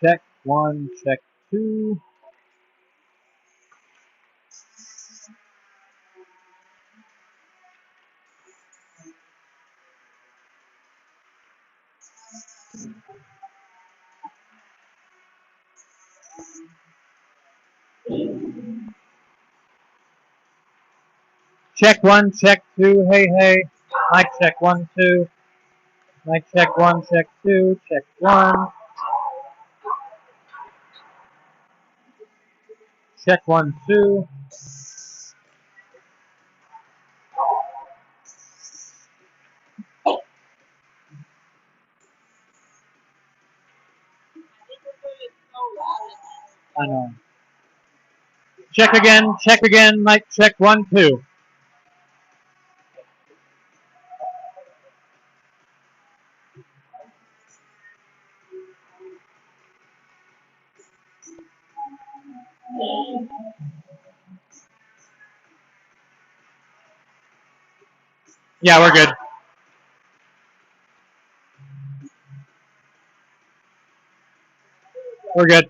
Check 1, check 2. Check 1, check 2. Hey, hey. Mic check 1, 2. Mic check 1, check 2. Check 1. Check 1, 2. I know. Check again, mic check 1, 2. Yeah, we're good. We're good.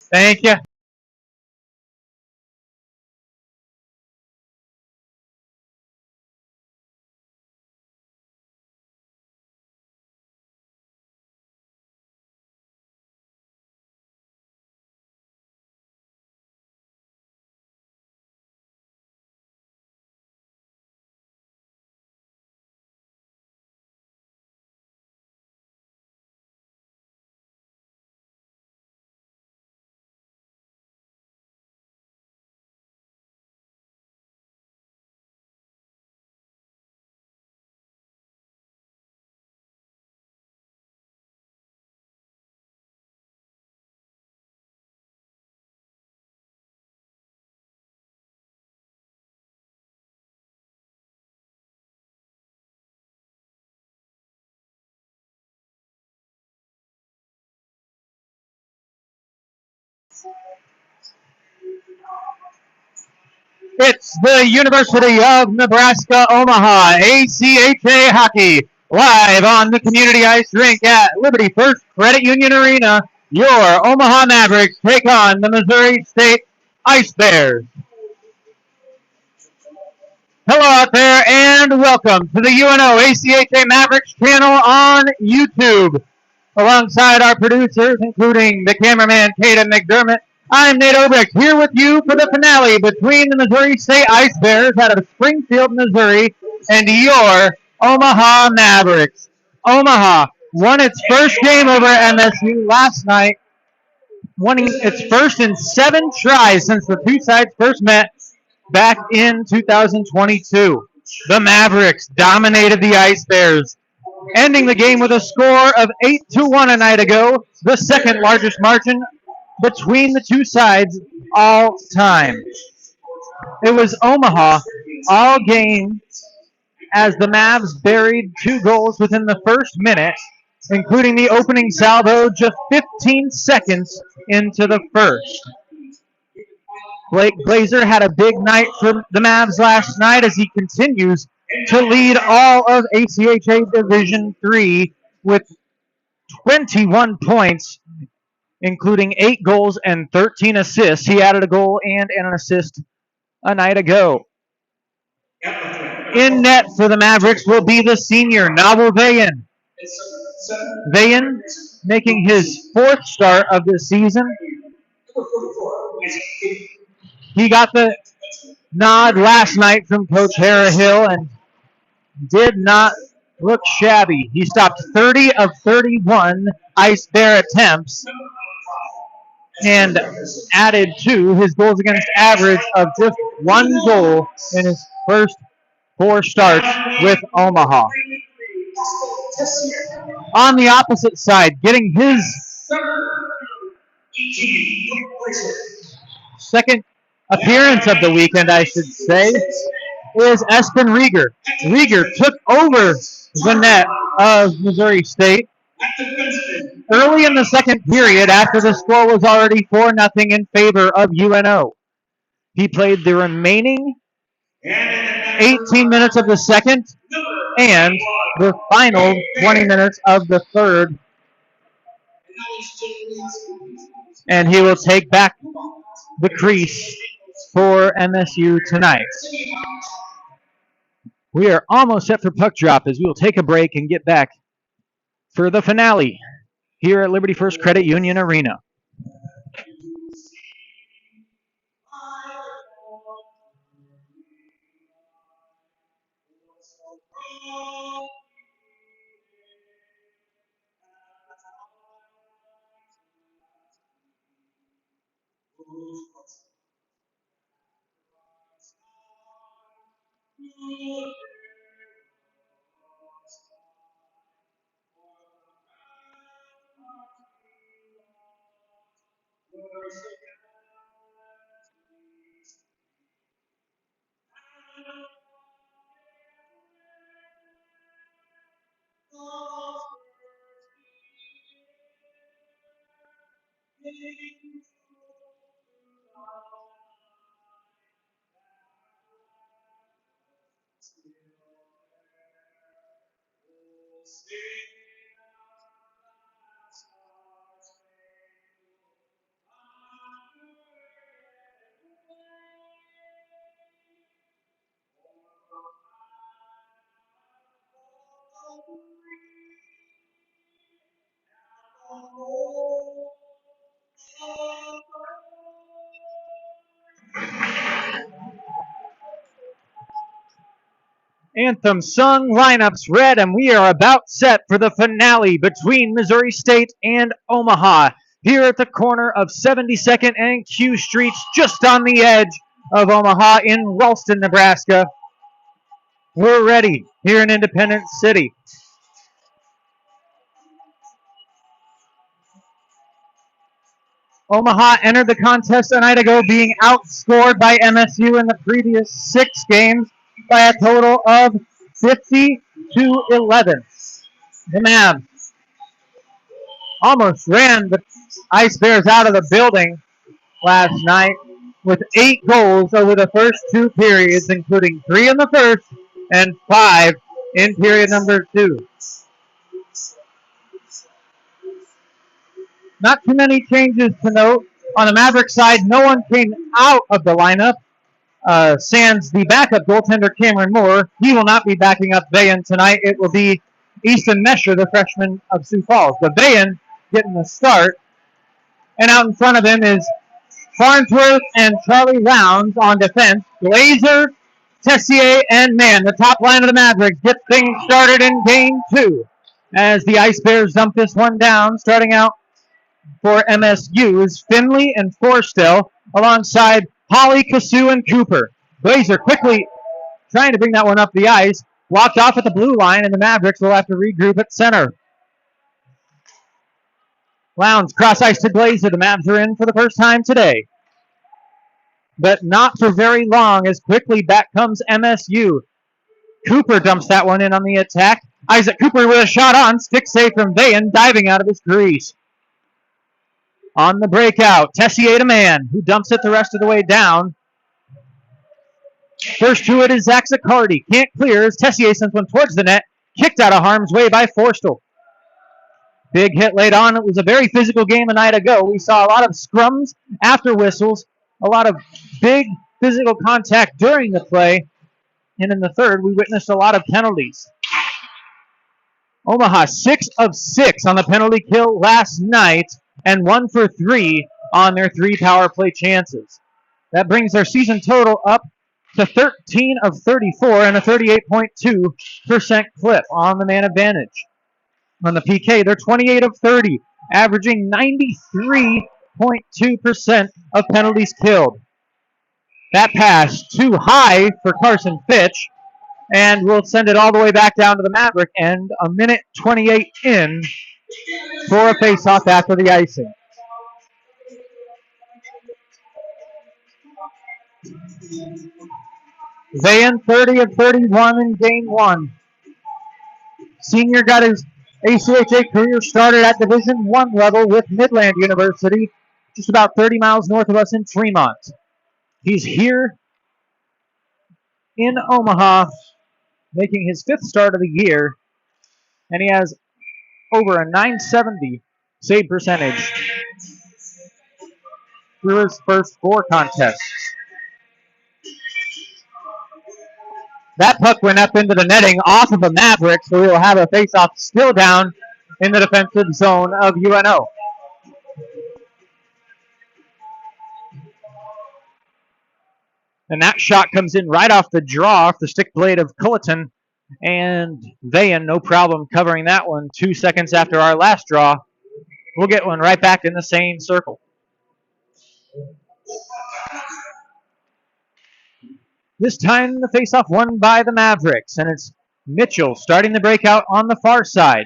Thank you. It's the University of Nebraska Omaha ACHA Hockey live on the Community Ice Rink at Liberty First Credit Union Arena. Your Omaha Mavericks take on the Missouri State Ice Bears. Hello out there and welcome to the UNO ACHA Mavericks channel on YouTube. Alongside our producers, including the cameraman Caden McDermott, I'm Nate Obrecht here with you for the finale between the Missouri State Ice Bears out of Springfield, Missouri, and your Omaha Mavericks. Omaha won its first game over MSU last night, winning its first in 7 tries since the two sides first met back in 2022. The Mavericks dominated the Ice Bears, ending the game with a score of 8-1 a night ago, the second largest margin between the two sides all time. It was Omaha all game as the Mavs buried 2 goals within the first minute, including the opening salvo just 15 seconds into the first. Blake Glazer had a big night for the Mavs last night as he continues to lead all of ACHA Division III with 21 points, including 8 goals and 13 assists. He added a goal and an assist a night ago. In net for the Mavericks will be the senior, Nawal Vayan. Vayan making his 4th start of the season. He got the nod last night from Coach Hara Hill and did not look shabby. He stopped 30 of 31 Ice Bear attempts and added to his goals against average of just 1 goal in his first 4 starts with Omaha. On the opposite side, getting his second appearance of the weekend, I should say, is Espen Rieger. Rieger took over the net of Missouri State Early in the second period, after the score was already 4-0 in favor of UNO, he played the remaining 18 minutes of the second and the final 20 minutes of the third. And he will take back the crease for MSU tonight. We are almost set for puck drop as we will take a break and get back for the finale here at Liberty First Credit Union Arena. Anthem sung, lineups read, and we are about set for the finale between Missouri State and Omaha here at the corner of 72nd and Q Streets, just on the edge of Omaha in Ralston, Nebraska. We're ready here in Independence City. Omaha entered the contest a night ago being outscored by MSU in the previous 6 games by a total of 50-11. The Mavs almost ran the Ice Bears out of the building last night with 8 goals over the first 2 periods, including 3 in the first and 5 in period number 2. Not too many changes to note. On the Maverick side, no one came out of the lineup. Sans the backup goaltender, Cameron Moore. He will not be backing up Vayan tonight. It will be Easton Mesher, the freshman of Sioux Falls. But Vayan getting the start. And out in front of him is Farnsworth and Charlie Rounds on defense. Glazer, Tessier, and Mann. The top line of the Mavericks get things started in game 2 as the Ice Bears dump this one down. Starting out for MSU is Finley and Forstell alongside Holly, Cassou, and Cooper. Glazer quickly trying to bring that one up the ice. Walked off at the blue line, and the Mavericks will have to regroup at center. Lowndes cross ice to Glazer. The Mavs are in for the first time today. But not for very long, as quickly back comes MSU. Cooper dumps that one in on the attack. Isaac Cooper with a shot on. Stick save from Vayan, diving out of his crease. On the breakout, Tessier to Mann, who dumps it the rest of the way down. First to it is Zach Zaccardi. Can't clear as Tessier sends one towards the net. Kicked out of harm's way by Forstell. Big hit laid on. It was a very physical game a night ago. We saw a lot of scrums after whistles, a lot of big physical contact during the play. And in the third, we witnessed a lot of penalties. Omaha 6 of 6 on the penalty kill last night, and 1 for 3 on their 3 power play chances. That brings their season total up to 13 of 34 and a 38.2% clip on the man advantage. On the PK, they're 28 of 30, averaging 93.2% of penalties killed. That pass too high for Carson Fitch, and we'll send it all the way back down to the Maverick end, a minute 28 in for a faceoff after the icing. Vayan 30 of 31 in game 1. Senior got his ACHA career started at Division I level with Midland University, just about 30 miles north of us in Fremont. He's here in Omaha, making his 5th start of the year, and he has over a 970 save percentage through his first 4 contests. That puck went up into the netting off of a Maverick, so we will have a face-off still down in the defensive zone of UNO. And that shot comes in right off the draw, off the stick blade of Culleton. And Vayan, no problem covering that one 2 seconds after our last draw. We'll get one right back in the same circle. This time the faceoff won by the Mavericks, and it's Mitchell starting the breakout on the far side.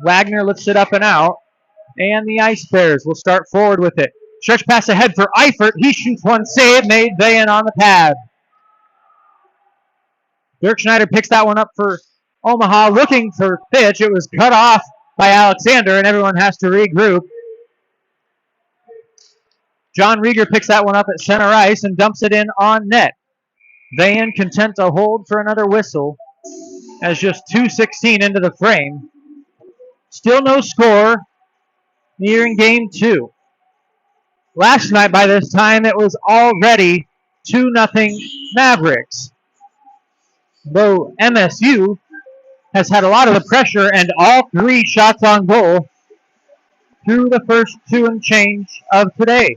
Wagner lifts it up and out, and the Ice Bears will start forward with it. Stretch pass ahead for Eifert. He shoots one save, made Vayan on the pad. Dirk Schneider picks that one up for Omaha, looking for pitch. It was cut off by Alexander, and everyone has to regroup. John Rieger picks that one up at center ice and dumps it in on net. Vayan content to hold for another whistle as just 2:16 into the frame. Still no score, nearing game 2. Last night by this time it was already 2-0 Mavericks. Though MSU has had a lot of the pressure and all 3 shots on goal through the first 2 and change of today.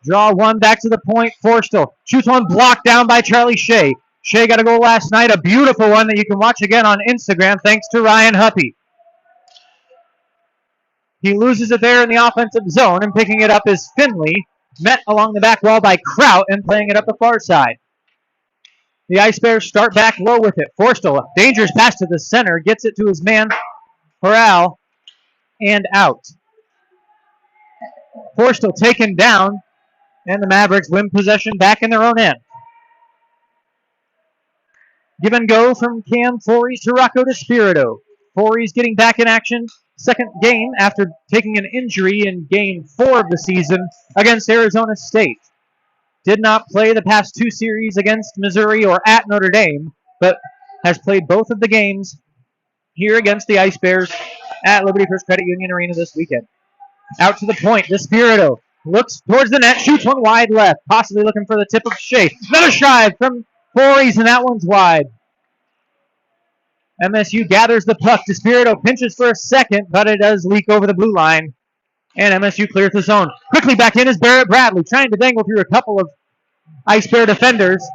Draw one back to the point. Forstall shoots one blocked down by Charlie Shea. Shea got a goal last night, a beautiful one that you can watch again on Instagram thanks to Ryan Huppy. He loses it there in the offensive zone, and picking it up is Finley, met along the back wall by Kraut and playing it up the far side. The Ice Bears start back low with it. Forstall, dangerous pass to the center, gets it to his man, Corral, and out. Forstall taken down, and the Mavericks win possession back in their own end. Give and go from Cam Forries to Rocco DeSpirito. Forries getting back in action. Second game after taking an injury in game 4 of the season against Arizona State. Did not play the past 2 series against Missouri or at Notre Dame, but has played both of the games here against the Ice Bears at Liberty First Credit Union Arena this weekend. Out to the point, DeSpirito looks towards the net, shoots one wide left, possibly looking for the tip of Shea. Another shot from Forries, and that one's wide. MSU gathers the puck. DeSpirito pinches for a second, but it does leak over the blue line. And MSU clears the zone. Quickly back in is Barrett Bradley, trying to dangle through a couple of Ice Bear defenders.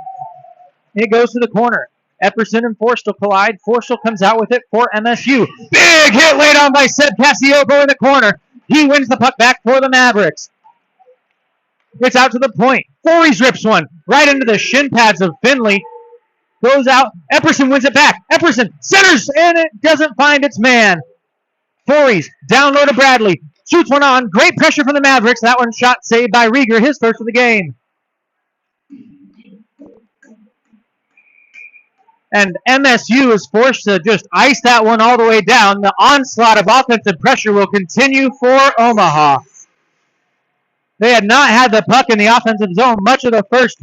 It goes to the corner. Epperson and Forstall collide. Forstall comes out with it for MSU. Big hit laid on by Seb Cassiopo in the corner. He wins the puck back for the Mavericks. It's out to the point. Forries rips one right into the shin pads of Finley. Goes out. Epperson wins it back. Epperson centers, and it doesn't find its man. Forries down low to Bradley. Shoots one on. Great pressure from the Mavericks. That one shot saved by Rieger, his first of the game. And MSU is forced to just ice that one all the way down. The onslaught of offensive pressure will continue for Omaha. They had not had the puck in the offensive zone much of the first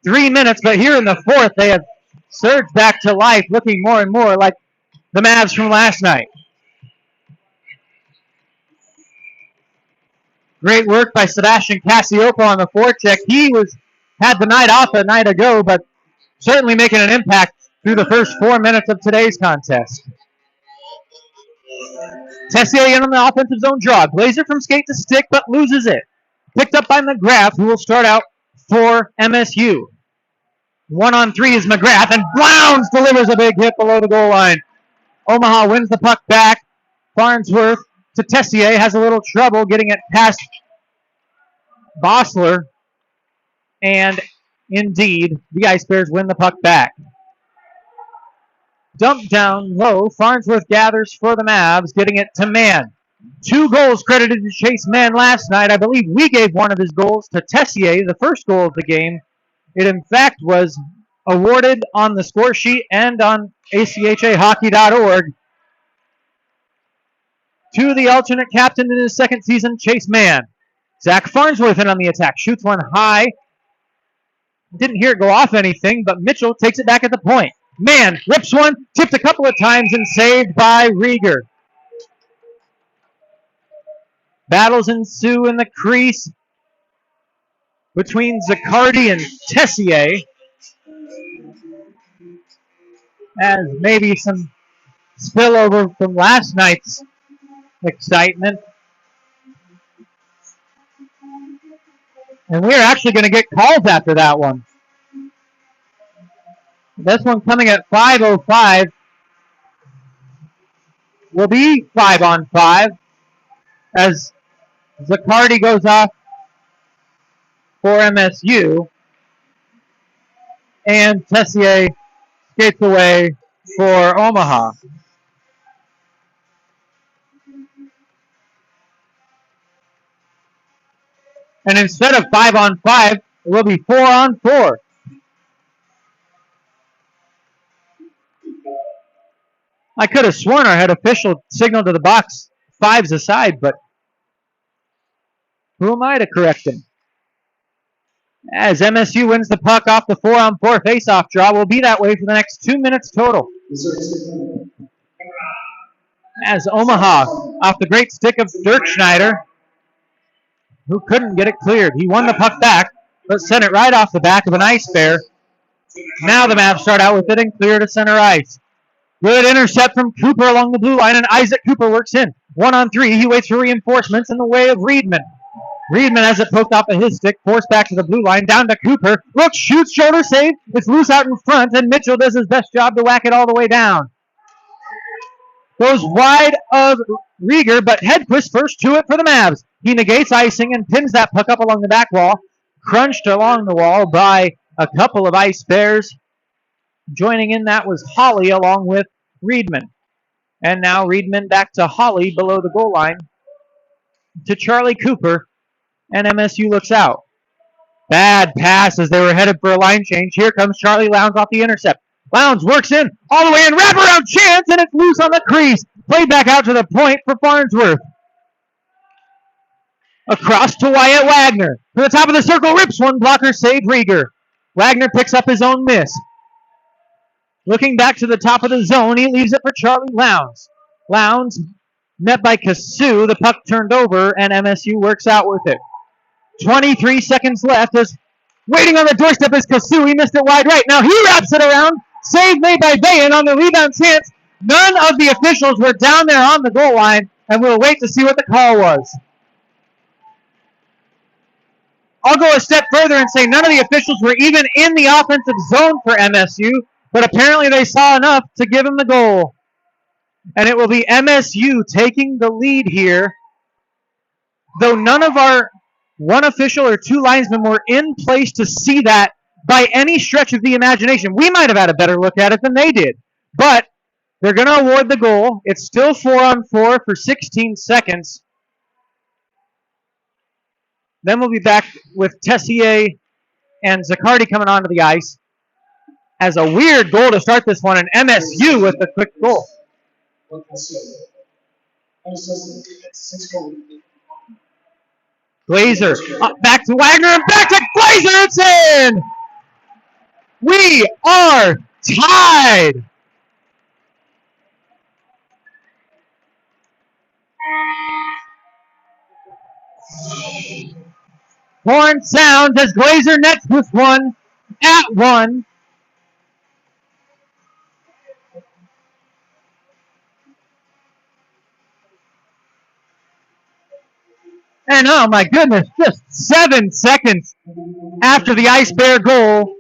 3 minutes, but here in the fourth, they have surged back to life, looking more and more like the Mavs from last night. Great work by Sebastian Cassiopo on the forecheck. He had the night off a night ago, but certainly making an impact through the first 4 minutes of today's contest. Tessier in on the offensive zone draw. Glazer from skate to stick, but loses it. Picked up by McGrath, who will start out for MSU. 1-on-3 is McGrath, and Browns delivers a big hit below the goal line. Omaha wins the puck back. Farnsworth to Tessier, has a little trouble getting it past Bossler. And indeed, the Ice Bears win the puck back. Dumped down low, Farnsworth gathers for the Mavs, getting it to Mann. 2 goals credited to Chase Mann last night. I believe we gave one of his goals to Tessier, the first goal of the game. It, in fact, was awarded on the score sheet and on ACHAHockey.org. To the alternate captain in his second season, Chase Mann. Zach Farnsworth in on the attack. Shoots one high. Didn't hear it go off anything, but Mitchell takes it back at the point. Mann rips one, tipped a couple of times, and saved by Rieger. Battles ensue in the crease between Zaccardi and Tessier, as maybe some spillover from last night's excitement. And we're actually going to get calls after that one. This one coming at 5:05 will be 5-on-5 as Zaccardi goes off for MSU and Tessier skates away for Omaha. And instead of 5-on-5, it will be 4-on-4. I could have sworn our head official signaled to the box 5's aside, but who am I to correct him? As MSU wins the puck off the 4-on-4 face-off draw, will be that way for the next 2 minutes total. As Omaha, off the great stick of Dirk Schneider, who couldn't get it cleared. He won the puck back, but sent it right off the back of an ice bear. Now the Mavs start out with it and clear to center ice. Good intercept from Cooper along the blue line, and Isaac Cooper works in. 1-on-3, he waits for reinforcements in the way of Riedman. Riedman has it poked off of his stick, forced back to the blue line, down to Cooper. Looks, shoots, shoulder save. It's loose out in front, and Mitchell does his best job to whack it all the way down. Goes wide of Rieger, but Hedquist first to it for the Mavs. He negates icing and pins that puck up along the back wall. Crunched along the wall by a couple of Ice Bears. Joining in that was Holly along with Riedman. And now Riedman back to Holly below the goal line to Charlie Cooper, and MSU looks out. Bad pass as they were headed for a line change. Here comes Charlie Lowndes off the intercept. Lowndes works in all the way in, wraparound chance, and it's loose on the crease. Played back out to the point for Farnsworth. Across to Wyatt Wagner. To the top of the circle, rips one, blocker save Rieger. Wagner picks up his own miss. Looking back to the top of the zone, he leaves it for Charlie Lowndes. Lowndes met by Kasu. The puck turned over, and MSU works out with it. 23 seconds left. As waiting on the doorstep is Kasu. He missed it wide right. Now he wraps it around. Save made by Bayan on the rebound chance. None of the officials were down there on the goal line, and we'll wait to see what the call was. I'll go a step further and say none of the officials were even in the offensive zone for MSU, but apparently they saw enough to give him the goal. And it will be MSU taking the lead here. Though none of our one official or two linesmen were in place to see that by any stretch of the imagination. We might have had a better look at it than they did. But they're going to award the goal. It's still 4-on-4 for 16 seconds. Then we'll be back with Tessier and Zaccardi coming onto the ice. As a weird goal to start this one, and MSU with the quick goal. Glazer back to Wagner and back to Glazer. It's in. We are tied. Horn sounds as Glazer nets this one at 1. And oh my goodness, just 7 seconds after the Ice Bear goal,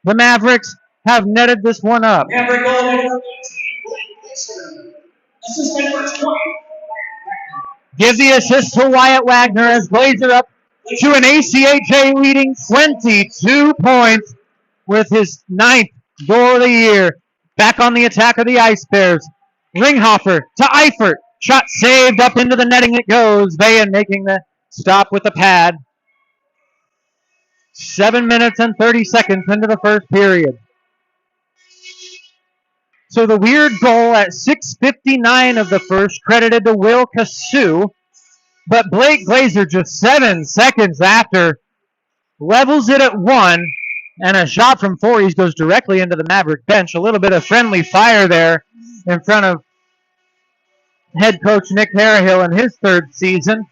the Mavericks have netted this one up. Give the assist to Wyatt Wagner as Glazer up to an ACHA leading 22 points with his 9th goal of the year. Back on the attack of the Ice Bears. Ringhofer to Eifert. Shot saved, up into the netting it goes. Bayan making the stop with the pad. 7 minutes and 30 seconds into the first period. So the weird goal at 6:59 of the first credited to Will Cassou, but Blake Glazer just 7 seconds after levels it at 1, and a shot from Voorhees goes directly into the Maverick bench. A little bit of friendly fire there in front of head coach Nick Harahill in his third season.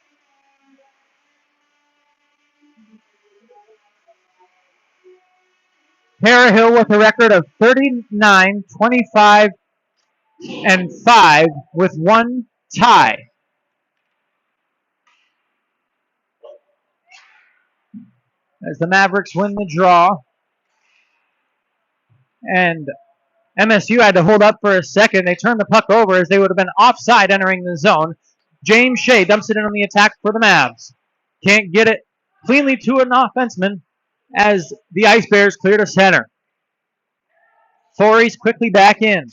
Harahill with a record of 39, 25, and 5 with 1 tie. As the Mavericks win the draw. And MSU had to hold up for a second. They turned the puck over as they would have been offside entering the zone. James Shea dumps it in on the attack for the Mavs. Can't get it cleanly to an offenseman as the Ice Bears clear to center. Voorhees quickly back in.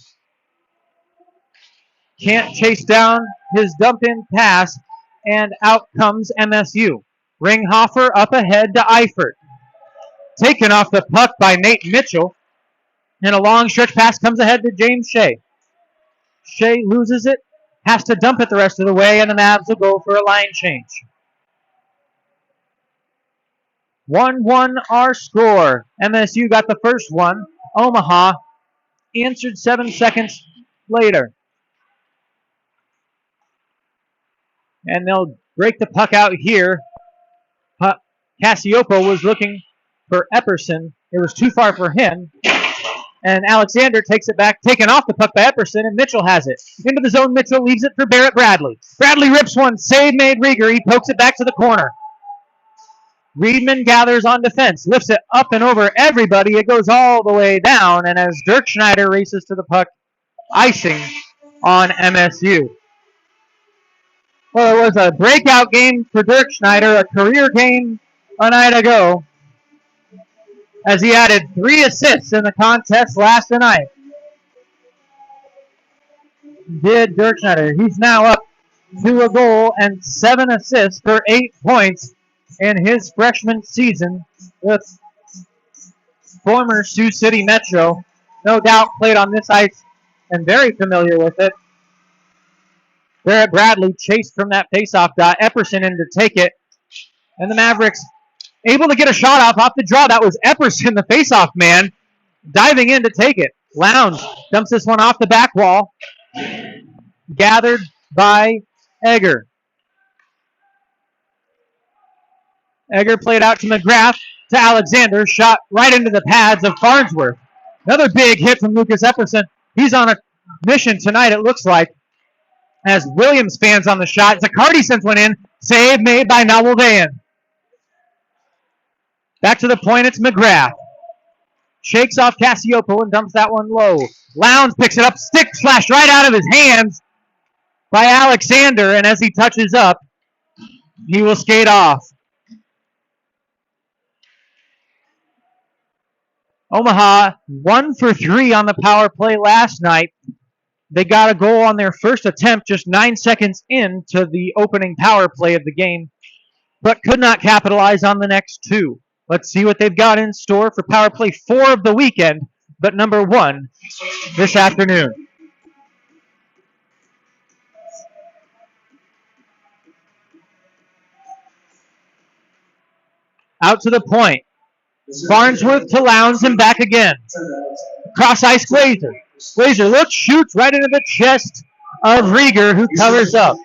Can't chase down his dump-in pass, and out comes MSU. Ringhofer up ahead to Eifert. Taken off the puck by Nate Mitchell, and a long stretch pass comes ahead to James Shea. Shea loses it, has to dump it the rest of the way, and the Mavs will go for a line change. 1-1 our score. MSU got the first one. Omaha answered 7 seconds later. And they'll break the puck out here. Cassiopo was looking for Epperson. It was too far for him. And Alexander takes it back, taken off the puck by Epperson, and Mitchell has it. Into the zone, Mitchell leaves it for Barrett Bradley. Bradley rips one, save made Rieger. He pokes it back to the corner. Riedman gathers on defense, lifts it up and over everybody. It goes all the way down, and as Dirk Schneider races to the puck, icing on MSU. Well, it was a breakout game for Dirk Schneider, a career game a night ago, as he added 3 assists in the contest last night. Did Dirk Schneider. He's now up to a goal and 7 assists for 8 points in his freshman season with former Sioux City Metro. No doubt played on this ice and very familiar with it. Barrett Bradley chased from that faceoff, got Epperson in to take it. And the Mavericks able to get a shot off the draw. That was Epperson, the faceoff man, diving in to take it. Lounge dumps this one off the back wall. Gathered by Egger. Egger played out to McGrath, to Alexander, shot right into the pads of Farnsworth. Another big hit from Lucas Epperson. He's on a mission tonight, it looks like, as Williams fans on the shot. Zaccardi sends one in. Save made by Nowelvayan. Back to the point, it's McGrath. Shakes off Cassiopo and dumps that one low. Lowndes picks it up, stick flashed right out of his hands by Alexander, and as he touches up, he will skate off. Omaha 1 for 3 on the power play last night. They got a goal on their first attempt just 9 seconds into the opening power play of the game, but could not capitalize on the next 2. Let's see what they've got in store for power play 4 of the weekend, but number 1 this afternoon. Out to the point. Farnsworth to Lowndes and back again. Cross ice Glazer. Glazer looks, shoots right into the chest of Rieger, who covers up.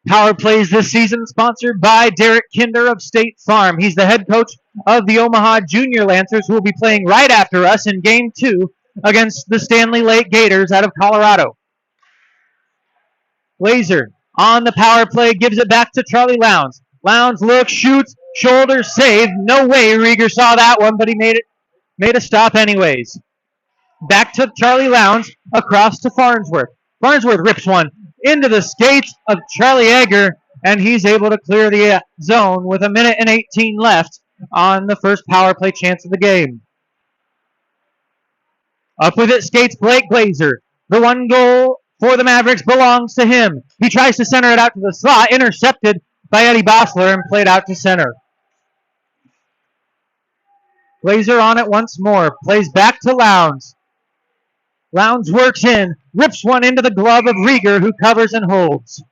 Power plays this season sponsored by Derek Kinder of State Farm. He's the head coach of the Omaha Junior Lancers, who will be playing right after us in Game 2 against the Stanley Lake Gators out of Colorado. Glazer on the power play gives it back to Charlie Lowndes. Lowndes looks, shoots, shoulder save. No way Rieger saw that one, but he made a stop anyways. Back to Charlie Lowndes, across to Farnsworth. Farnsworth rips one into the skates of Charlie Egger, and he's able to clear the zone with 1:18 left on the first power play chance of the game. Up with it skates Blake Glazer. The 1 goal for the Mavericks belongs to him. He tries to center it out to the slot, intercepted by Eddie Bossler and played out to center. Glazer on it once more, plays back to Lowndes. Lowndes works in, rips one into the glove of Rieger, who covers and holds.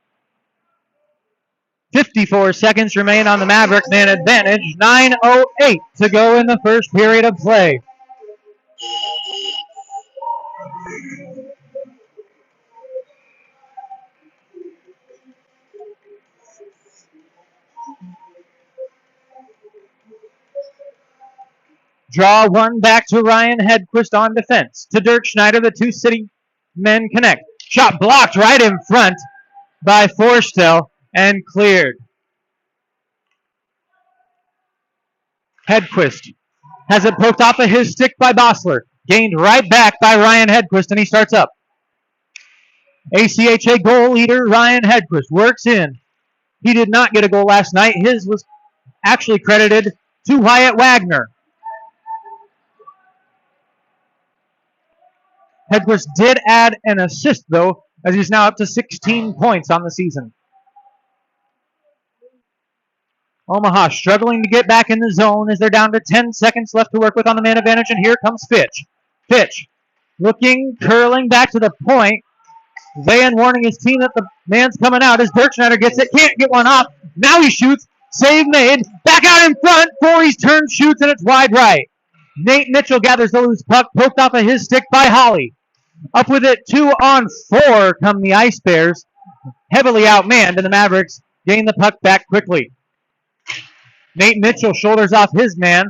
54 seconds remain on the Maverick man advantage. 9:08 to go in the first period of play. Draw one back to Ryan Hedquist on defense. To Dirk Schneider, the two city men connect. Shot blocked right in front by Forstel and cleared. Hedquist has it poked off of his stick by Bossler. Gained right back by Ryan Hedquist, and he starts up. ACHA goal leader Ryan Hedquist works in. He did not get a goal last night. His was actually credited to Wyatt Wagner. Hedquist did add an assist, though, as he's now up to 16 points on the season. Omaha struggling to get back in the zone as they're down to 10 seconds left to work with on the man advantage, and here comes Fitch. Fitch looking, curling back to the point. Van warning his team that the man's coming out as Dirk Schneider gets it, can't get one off. Now he shoots, save made, back out in front, Forey's turn, shoots, and it's wide right. Nate Mitchell gathers the loose puck, poked off of his stick by Holly. Up with it, 2-on-4 come the Ice Bears. Heavily outmanned, and the Mavericks gain the puck back quickly. Nate Mitchell shoulders off his man.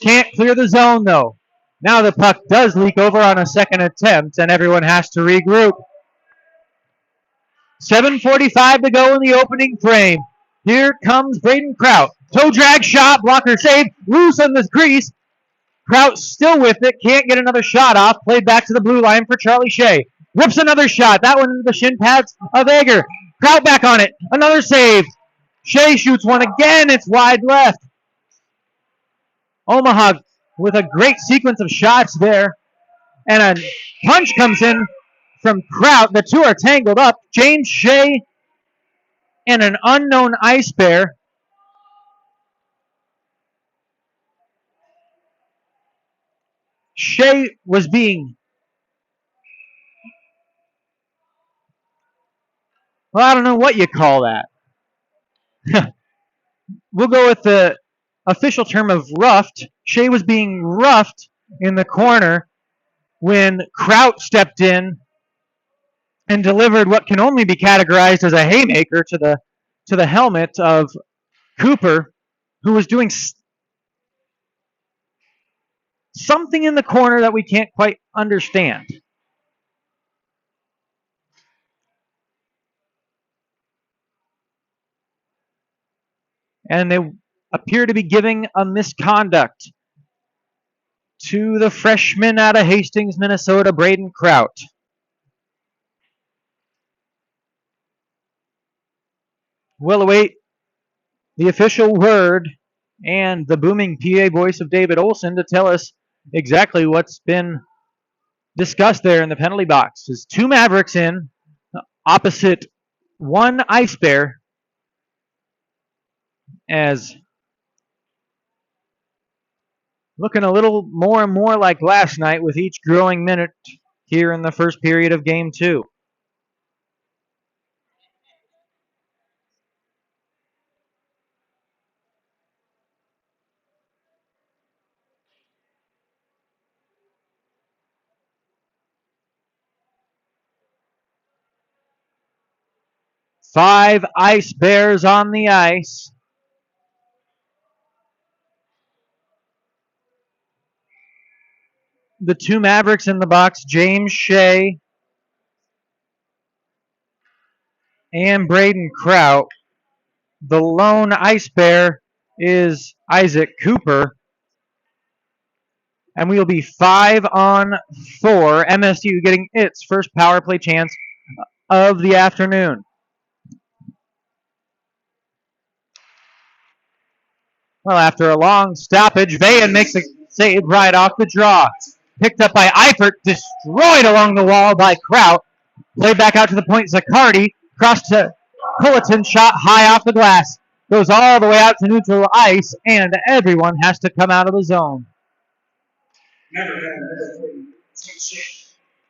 Can't clear the zone, though. Now the puck does leak over on a second attempt, and everyone has to regroup. 7:45 to go in the opening frame. Here comes Braden Kraut. Toe drag shot, blocker save, loose on the crease. Kraut still with it, can't get another shot off. Played back to the blue line for Charlie Shea. Whips another shot, that one into the shin pads of Egger. Kraut back on it, another save. Shea shoots one again, it's wide left. Omaha with a great sequence of shots there. And a punch comes in from Kraut. The two are tangled up. James Shea and an unknown Ice Bear. Shea was being, well, I don't know what you call that. We'll go with the official term of roughed. Shea was being roughed in the corner when Kraut stepped in and delivered what can only be categorized as a haymaker to the helmet of Cooper, who was doing something in the corner that we can't quite understand. And they appear to be giving a misconduct to the freshman out of Hastings, Minnesota, Braden Kraut. We'll await the official word and the booming PA voice of David Olson to tell us exactly what's been discussed there in the penalty box. There's two Mavericks in, opposite one Ice Bear, as looking a little more and more like last night with each growing minute here in the first period of Game 2. Five Ice Bears on the ice. The two Mavericks in the box, James Shea and Braden Kraut. The lone Ice Bear is Isaac Cooper. And we will be 5-on-4. MSU getting its first power play chance of the afternoon. Well, after a long stoppage, Vahan makes a save right off the draw. Picked up by Eifert, destroyed along the wall by Kraut. Played back out to the point. Zaccardi cross to Culleton, shot high off the glass. Goes all the way out to neutral ice, and everyone has to come out of the zone.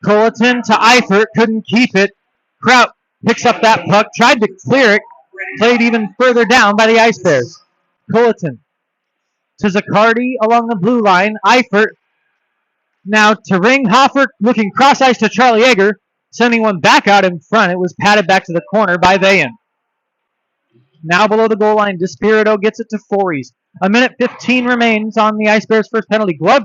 Culleton to Eifert, couldn't keep it. Kraut picks up that puck, tried to clear it, played even further down by the Ice Bears. Culleton to Zaccardi along the blue line. Eifert now to Ringhofer, looking cross ice to Charlie Yeager, sending one back out in front. It was patted back to the corner by Vayan. Now below the goal line, Despirito gets it to Fories. 1:15 remains on the Ice Bears' first penalty. Glove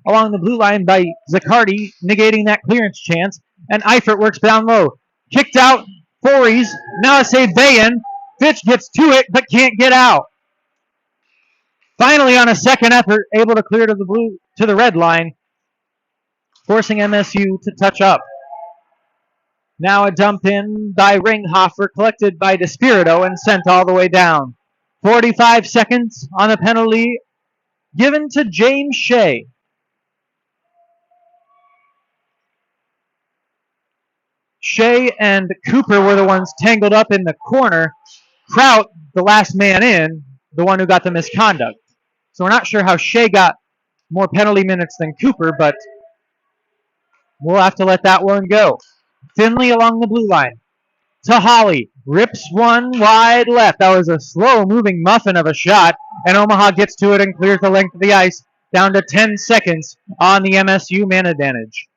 along the blue line by Zaccardi, negating that clearance chance. And Eifert works down low. Kicked out, Fories. Now a save, Vayan. Fitch gets to it, but can't get out. Finally, on a second effort, able to clear to the red line, forcing MSU to touch up. Now a dump in by Ringhofer, collected by Despirito and sent all the way down. 45 seconds on the penalty given to James Shea. Shea and Cooper were the ones tangled up in the corner. Kraut, the last man in, the one who got the misconduct. So we're not sure how Shea got more penalty minutes than Cooper, but we'll have to let that one go. Finley along the blue line. To Holly. Rips one wide left. That was a slow-moving muffin of a shot, and Omaha gets to it and clears the length of the ice down to 10 seconds on the MSU man advantage.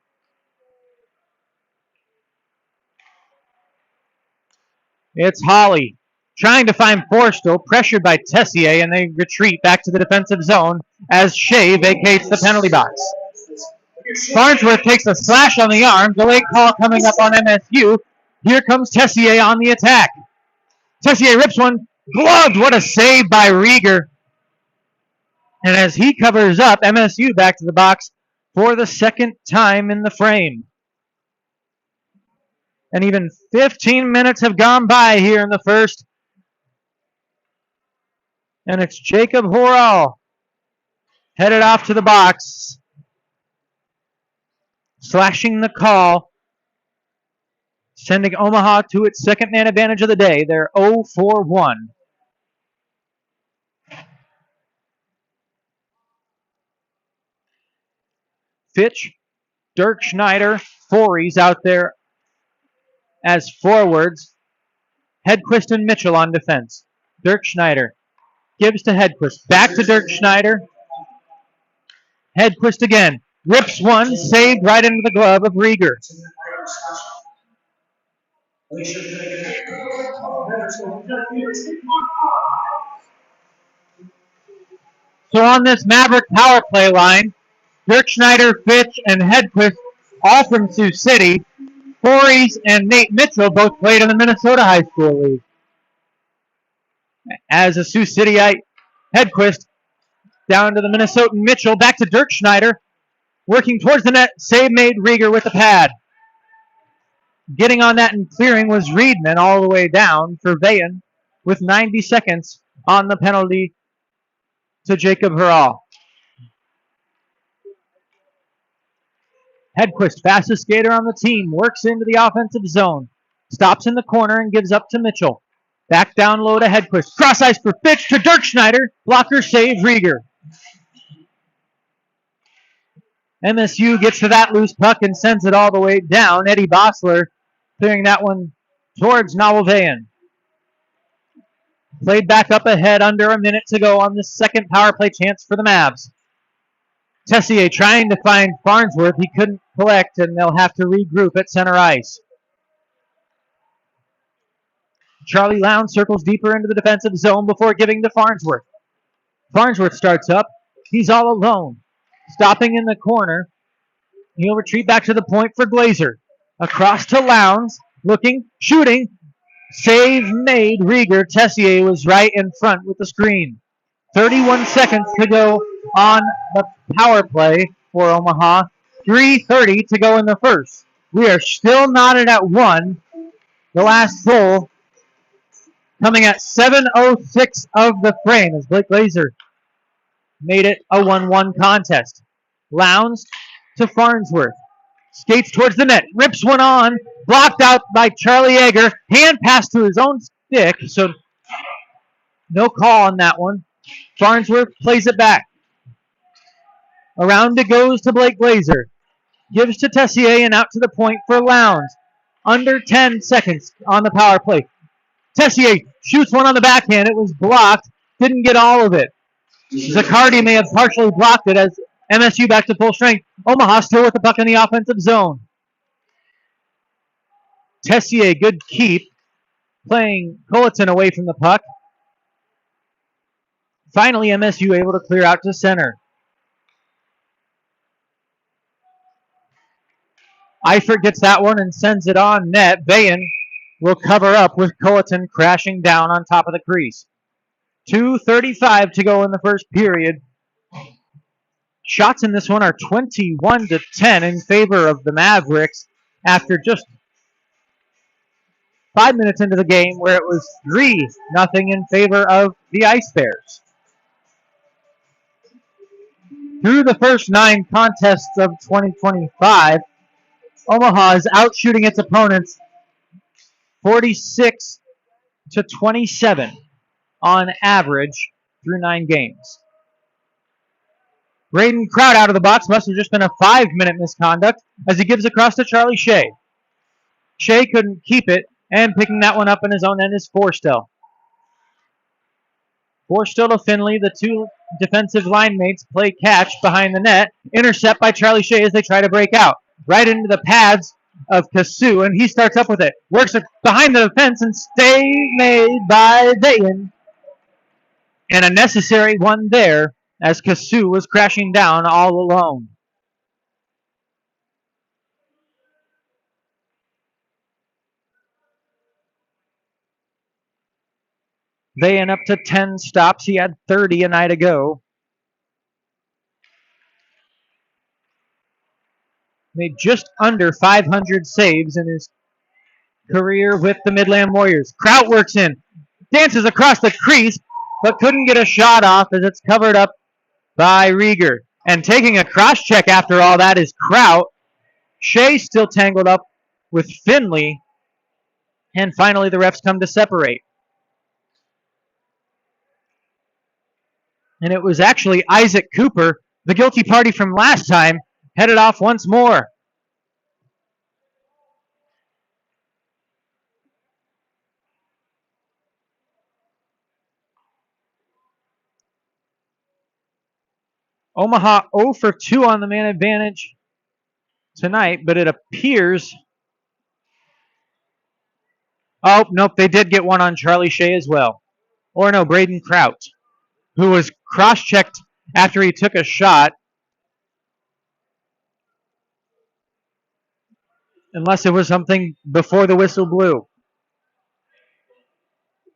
It's Holly trying to find Forstall, pressured by Tessier, and they retreat back to the defensive zone as Shea vacates the penalty box. Farnsworth takes a slash on the arm. Delay call coming up on MSU. Here comes Tessier on the attack. Tessier rips one. Gloved. What a save by Rieger. And as he covers up, MSU back to the box for the second time in the frame. And even 15 minutes have gone by here in the first. And it's Jacob Horal headed off to the box, slashing the call, sending Omaha to its second man advantage of the day. They're 0-for-1. Fitch, Dirk Schneider, Fories out there as forwards. Hedquist and Mitchell on defense. Dirk Schneider gives to Hedquist. Back to Dirk Schneider. Hedquist again. Rips one, saved right into the glove of Rieger. So on this Maverick power play line, Dirk Schneider, Fitch, and Hedquist, all from Sioux City. Fories and Nate Mitchell both played in the Minnesota High School League. As a Sioux Cityite, Hedquist down to the Minnesotan Mitchell, back to Dirk Schneider, working towards the net, save made Rieger with the pad. Getting on that and clearing was Reedman all the way down for Vayan with 90 seconds on the penalty to Jacob Horal. Hedquist, fastest skater on the team, works into the offensive zone. Stops in the corner and gives up to Mitchell. Back down low to Hedquist. Cross ice for Fitch to Dirk Schneider. Blocker saves Rieger. MSU gets to that loose puck and sends it all the way down. Eddie Bossler clearing that one towards Navalvayan. Played back up ahead, under a minute to go on the second power play chance for the Mavs. Tessier trying to find Farnsworth. He couldn't collect, and they'll have to regroup at center ice. Charlie Lowndes circles deeper into the defensive zone before giving to Farnsworth. Farnsworth starts up. He's all alone. Stopping in the corner. He'll retreat back to the point for Glazer. Across to Lowndes. Looking, shooting. Save made. Rieger. Tessier was right in front with the screen. 31 seconds to go on the power play for Omaha. 3:30 to go in the first. We are still knotted at 1. The last goal coming at 7:06 of the frame as Blake Glazer made it a 1-1 contest. Lowndes to Farnsworth. Skates towards the net. Rips one on. Blocked out by Charlie Yeager. Hand pass to his own stick. So no call on that one. Farnsworth plays it back. Around it goes to Blake Glazer. Gives to Tessier and out to the point for Lowndes. Under 10 seconds on the power play. Tessier shoots one on the backhand. It was blocked. Didn't get all of it. Zaccardi may have partially blocked it as MSU back to full strength. Omaha still with the puck in the offensive zone. Tessier, good keep. Playing Colleton away from the puck. Finally, MSU able to clear out to center. Eifert gets that one and sends it on net. Bayan will cover up with Colleton crashing down on top of the crease. 2:35 to go in the first period. Shots in this one are 21-10 in favor of the Mavericks after just 5 minutes into the game where it was 3-0 in favor of the Ice Bears. Through the first 9 contests of 2025, Omaha is outshooting its opponents 46-27 on average through 9 games. Braden Kraut out of the box must have just been a 5-minute misconduct as he gives across to Charlie Shea. Shea couldn't keep it, and picking that one up in his own end is Forstill. Forstill to Finley. The two defensive line mates play catch behind the net. Intercept by Charlie Shea as they try to break out. Right into the pads of Kasu, and he starts up with it. Works it behind the defense and stay made by Bayan. And a necessary one there as Kasu was crashing down all alone. Bayan up to 10 stops. He had 30 a night ago. Made just under 500 saves in his career with the Midland Warriors. Kraut works in. Dances across the crease, but couldn't get a shot off as it's covered up by Rieger. And taking a cross check after all that is Kraut. Shea still tangled up with Finley. And finally the refs come to separate. And it was actually Isaac Cooper, the guilty party from last time, headed off once more. Omaha 0 for 2 on the man advantage tonight, but it appears... Oh, nope, they did get one on Charlie Shea as well. Or no, Braden Kraut, who was cross-checked after he took a shot. Unless it was something before the whistle blew.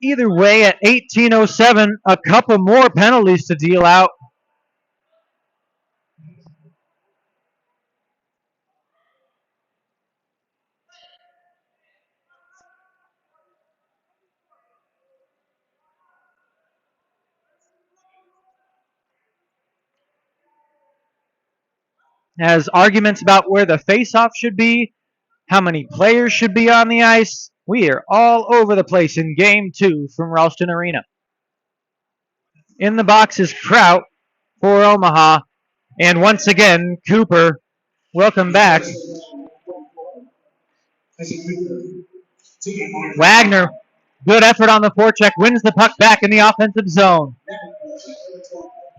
Either way, at 18:07, a couple more penalties to deal out. As arguments about where the face-off should be, how many players should be on the ice. We are all over the place in Game 2 from Ralston Arena. In the box is Kraut for Omaha. And once again, Cooper, welcome back. Wagner, good effort on the forecheck, wins the puck back in the offensive zone.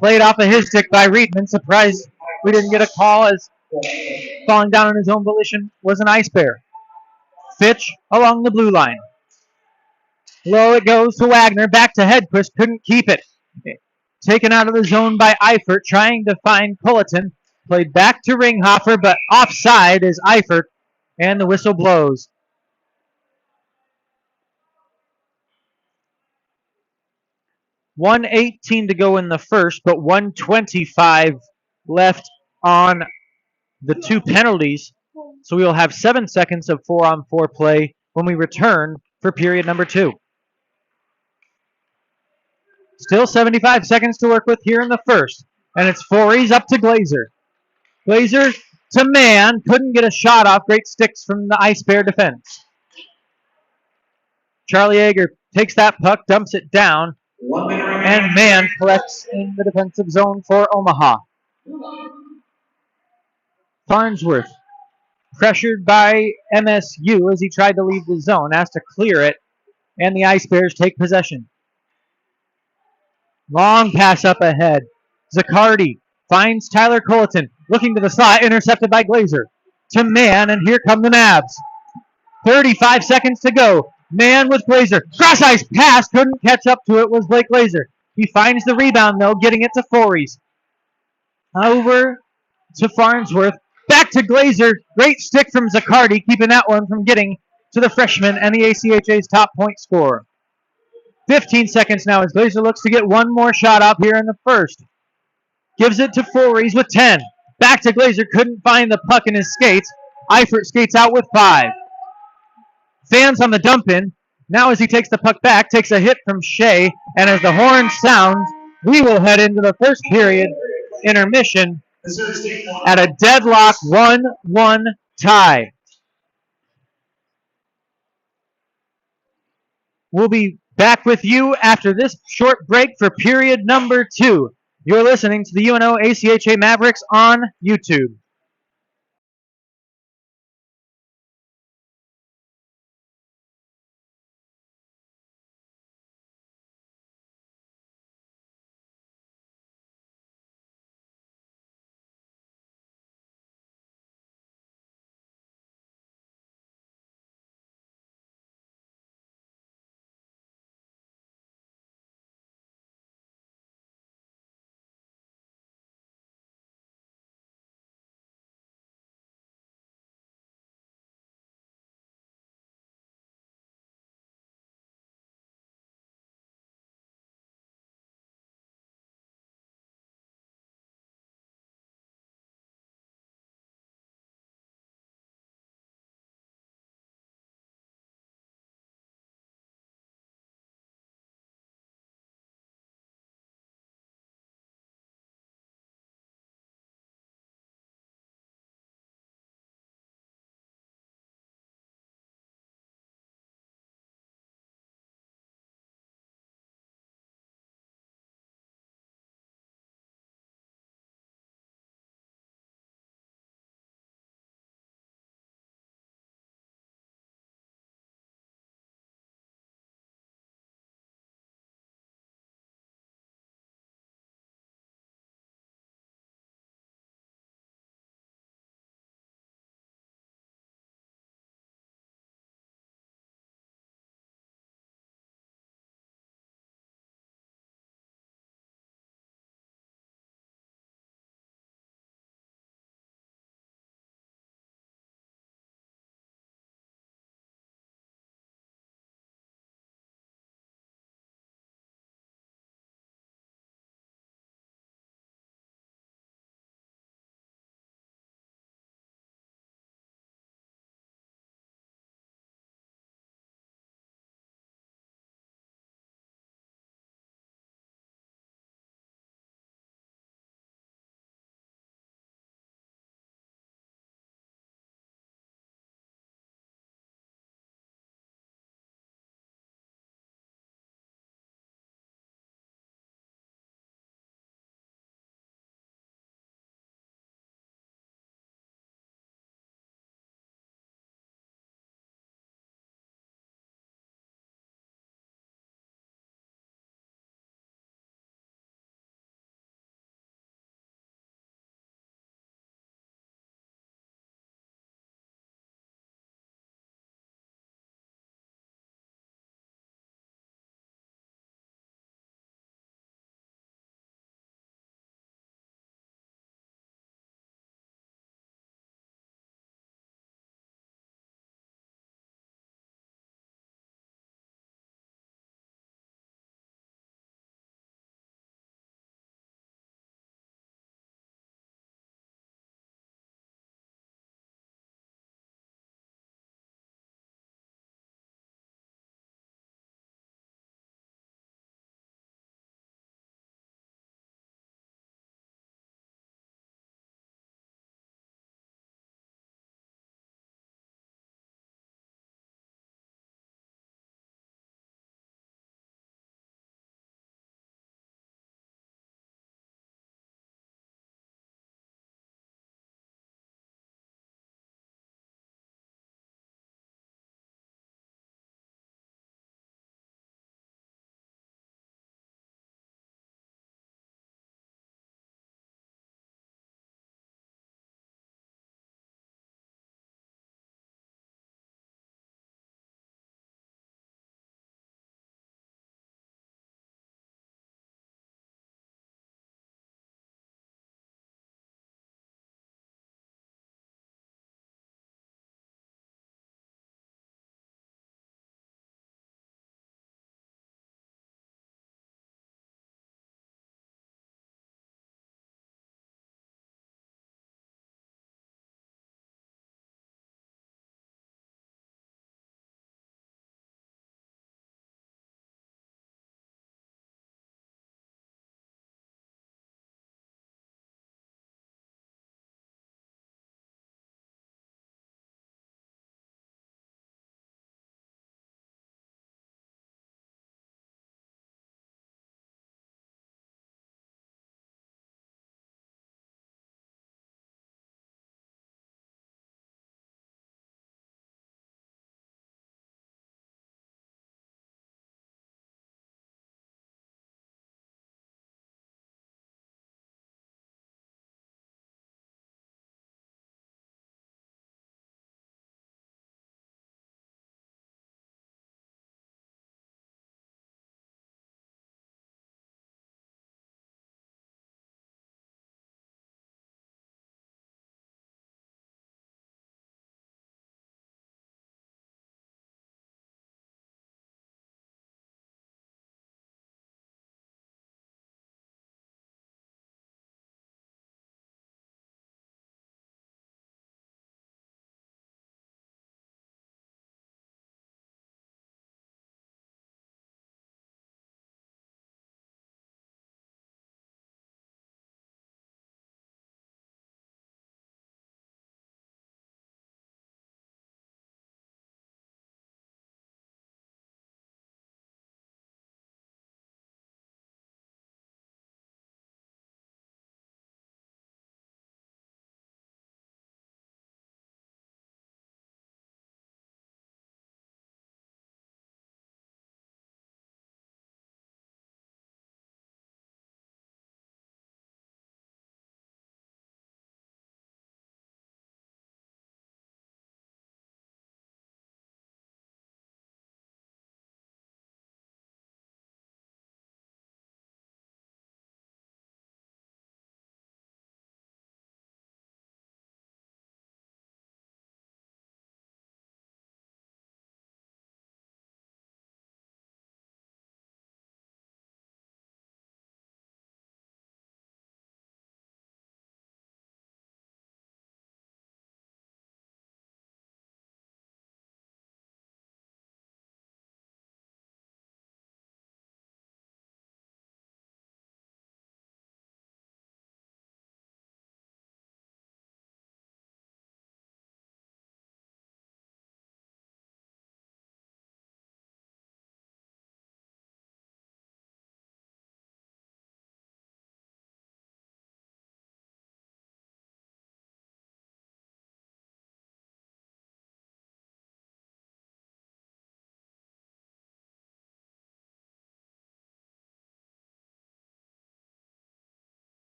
Played off of his stick by Reedman. Surprised we didn't get a call as falling down on his own volition was an Ice Bear. Fitch along the blue line. Low it goes to Wagner. Back to Hedquist. Couldn't keep it. Taken out of the zone by Eifert. Trying to find Colleton. Played back to Ringhofer, but offside is Eifert. And the whistle blows. .118 to go in the first, but 1:25 left on the 2 penalties. So we will have 7 seconds of 4-on-4 play when we return for period number 2. Still 75 seconds to work with here in the first. And it's Forey's up to Glazer. Glazer to man. Couldn't get a shot off. Great sticks from the Ice Bear defense. Charlie Yeager takes that puck, dumps it down, and man collects in the defensive zone for Omaha. Farnsworth, pressured by MSU as he tried to leave the zone, has to clear it, and the Ice Bears take possession. Long pass up ahead. Zaccardi finds Tyler Colleton, looking to the slot, intercepted by Glazer. To man, and here come the Mavs. 35 seconds to go. Man with Glazer. Cross ice pass, couldn't catch up to it, was Blake Glazer. He finds the rebound, though, getting it to Fories. Over to Farnsworth. Back to Glazer. Great stick from Zaccardi, keeping that one from getting to the freshman and the ACHA's top point scorer. 15 seconds now as Glazer looks to get one more shot up here in the first. Gives it to Fories with 10. Back to Glazer. Couldn't find the puck in his skates. Eifert skates out with 5. Fans on the dump in. Now as he takes the puck back, takes a hit from Shea. And as the horn sounds, we will head into the first period intermission at a deadlock 1-1 tie. We'll be back with you after this short break for period number 2. You're listening to the UNO ACHA Mavericks on YouTube.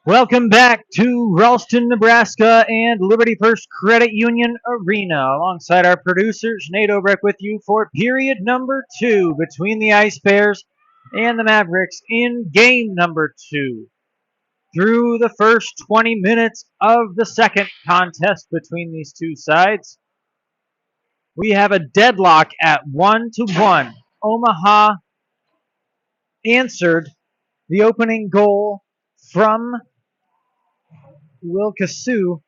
Welcome back to Ralston, Nebraska and Liberty First Credit Union Arena. Alongside our producers, Nate Obrecht with you for period number 2 between the Ice Bears and the Mavericks in game number 2. Through the first 20 minutes of the second contest between these two sides, we have a deadlock at 1-1. Omaha answered the opening goal from Will Cassou,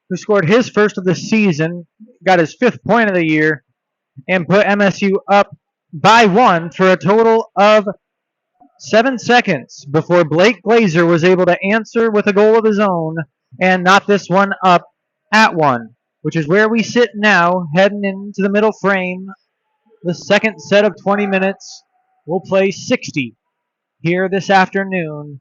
who scored his first of the season, got his 5th point of the year, and put MSU up by 1 for a total of 7 seconds before Blake Glazer was able to answer with a goal of his own and knot this one up at 1, which is where we sit now, heading into the middle frame. The second set of 20 minutes will play 60 here this afternoon.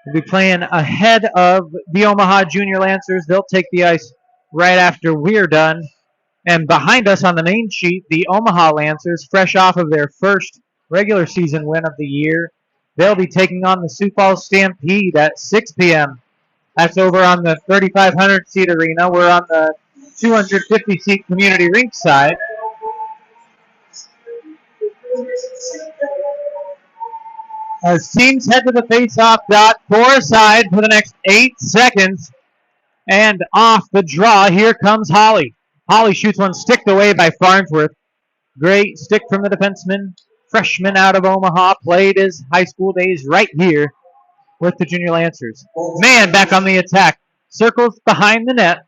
We'll be playing ahead of the Omaha Junior Lancers. They'll take the ice right after we're done. And behind us on the main sheet, the Omaha Lancers, fresh off of their first regular season win of the year. They'll be taking on the Sioux Falls Stampede at 6 p.m. That's over on the 3,500-seat arena. We're on the 250-seat community rink side. As teams head to the face-off dot, 4 aside for the next 8 seconds. And off the draw, here comes Holly. Holly shoots one sticked away by Farnsworth. Great stick from the defenseman. Freshman out of Omaha. Played his high school days right here with the Junior Lancers. Man back on the attack. Circles behind the net.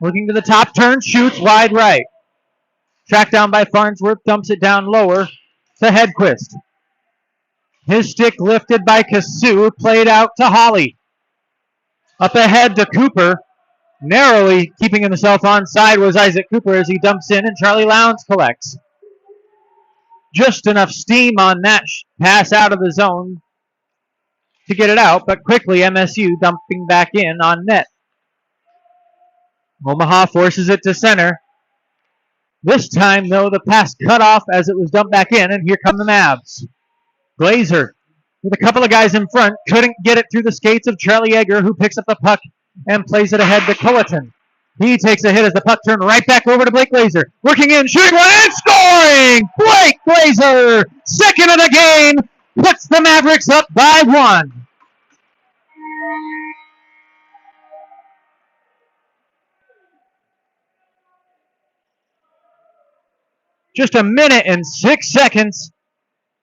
Looking to the top turn. Shoots wide right. Tracked down by Farnsworth. Dumps it down lower to Hedquist. His stick lifted by Cassou. Played out to Holly. Up ahead to Cooper. Narrowly keeping himself onside was Isaac Cooper as he dumps in, and Charlie Lowndes collects. Just enough steam on that pass out of the zone to get it out, but quickly MSU dumping back in on net. Omaha forces it to center. This time, though, the pass cut off as it was dumped back in, and here come the Mavs. Glazer, with a couple of guys in front, couldn't get it through the skates of Charlie Egger, who picks up the puck and plays it ahead to Culleton. He takes a hit as the puck turned right back over to Blake Glazer. Working in, shooting one, and scoring! Blake Glazer, second of the game, puts the Mavericks up by 1. Just a minute and 6 seconds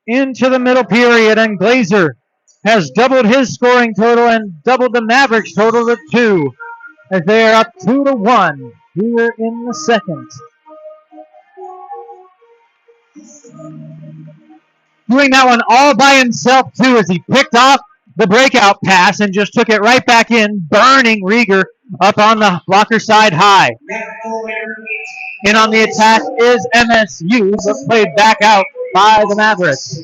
into the middle period, and Glazer has doubled his scoring total and doubled the Mavericks' total to 2 as they are up 2-1 here in the second. Doing that one all by himself, too, as he picked off the breakout pass and just took it right back in, burning Rieger up on the blocker side high. In on the attack is MSU, but played back out by the Mavericks.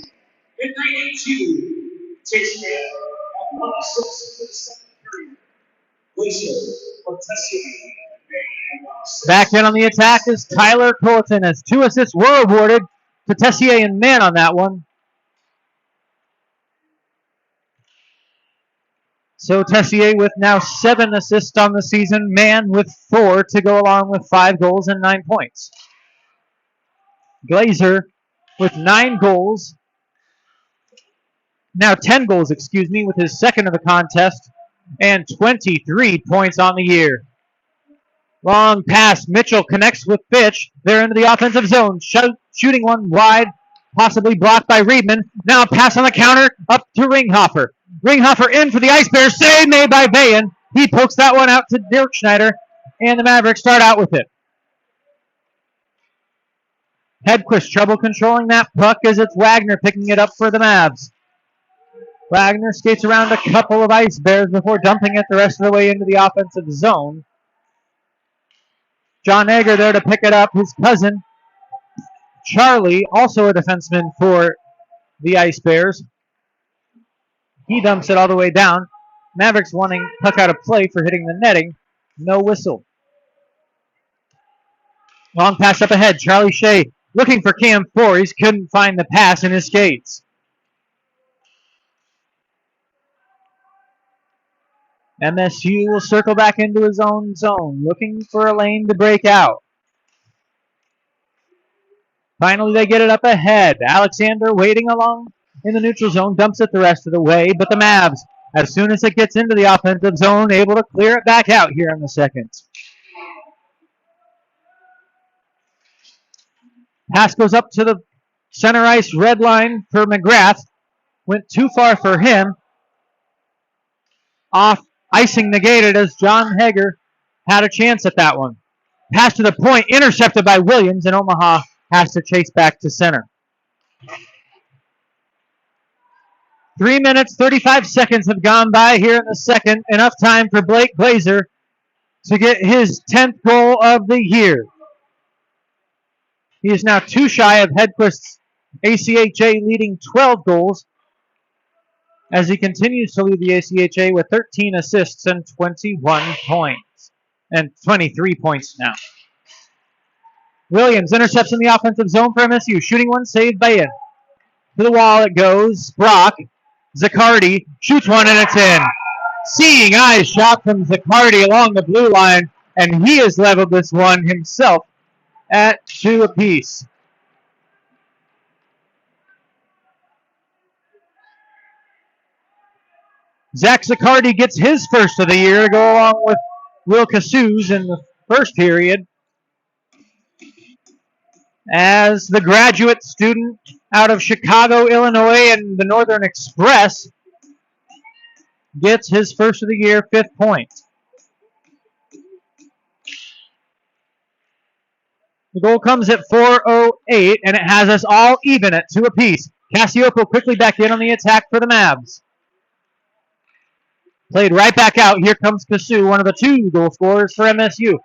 Back in on the attack is Tyler Culleton as 2 assists were awarded to Tessier and Mann on that one. So Tessier with now 7 assists on the season, Mann with 4 to go along with 5 goals and 9 points. Glazer with 9 goals. Now 10 goals, with his second of the contest, and 23 points on the year. Long pass. Mitchell connects with Fitch. They're into the offensive zone. Shooting one wide, possibly blocked by Riedman. Now a pass on the counter up to Ringhofer. Ringhofer in for the Ice Bears. Save made by Bayen. He pokes that one out to Dirk Schneider, and the Mavericks start out with it. Hedquist trouble controlling that puck as it's Wagner picking it up for the Mavs. Wagner skates around a couple of Ice Bears before dumping it the rest of the way into the offensive zone. John Egger there to pick it up. His cousin, Charlie, also a defenseman for the Ice Bears. He dumps it all the way down. Mavericks wanting puck out of play for hitting the netting. No whistle. Long pass up ahead. Charlie Shea looking for Cam Forries, couldn't find the pass in his skates. MSU will circle back into his own zone, looking for a lane to break out. Finally, they get it up ahead. Alexander waiting along in the neutral zone, dumps it the rest of the way, but the Mavs, as soon as it gets into the offensive zone, able to clear it back out here in the second. Pass goes up to the center ice red line for McGrath. Went too far for him. Off, icing negated as John Hager had a chance at that one. Pass to the point, intercepted by Williams, and Omaha has to chase back to center. 3 minutes, 35 seconds have gone by here in the second. Enough time for Blake Glazer to get his 10th goal of the year. He is now 2 shy of Hedquist's ACHA leading 12 goals as he continues to lead the ACHA with 13 assists and 21 points. And 23 points now. Williams intercepts in the offensive zone for MSU. Shooting one, saved by in. To the wall it goes. Brock. Zaccardi shoots one and it's in. Seeing eyes shot from Zaccardi along the blue line, and he has leveled this one himself at 2 apiece. Zach Zaccardi gets his first of the year to go along with Will Cassous in the first period, as the graduate student out of Chicago, Illinois, and the Northern Express gets his first of the year 5th point. The goal comes at 4:08, and it has us all even at 2 apiece. Cassiopo quickly back in on the attack for the Mavs. Played right back out. Here comes Cassous, one of the 2 goal scorers for MSU.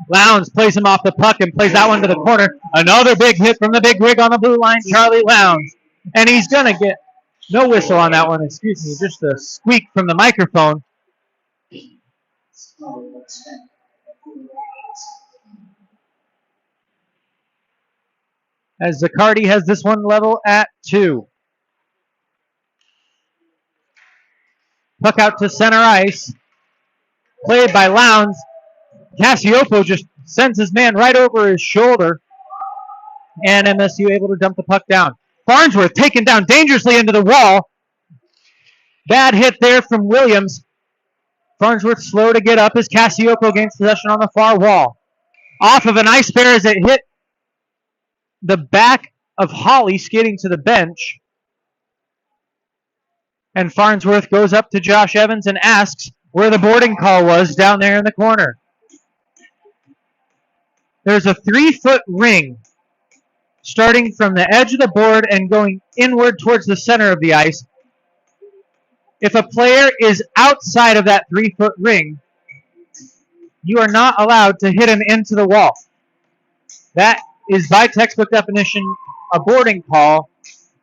Lowndes plays him off the puck and plays that one to the corner. Another big hit from the big rig on the blue line, Charlie Lowndes. And he's going to get no whistle on that one, excuse me, just a squeak from the microphone. As Zaccardi has this one level at 2. Puck out to center ice. Played by Lowndes. Cassiopo just sends his man right over his shoulder. And MSU able to dump the puck down. Farnsworth taken down dangerously into the wall. Bad hit there from Williams. Farnsworth slow to get up as Cassiopo gains possession on the far wall. Off of an ice bear as it hit the back of Holly skating to the bench. And Farnsworth goes up to Josh Evans and asks where the boarding call was down there in the corner. There's a 3-foot ring starting from the edge of the board and going inward towards the center of the ice. If a player is outside of that 3-foot ring, you are not allowed to hit him into the wall. That is, by textbook definition, a boarding call,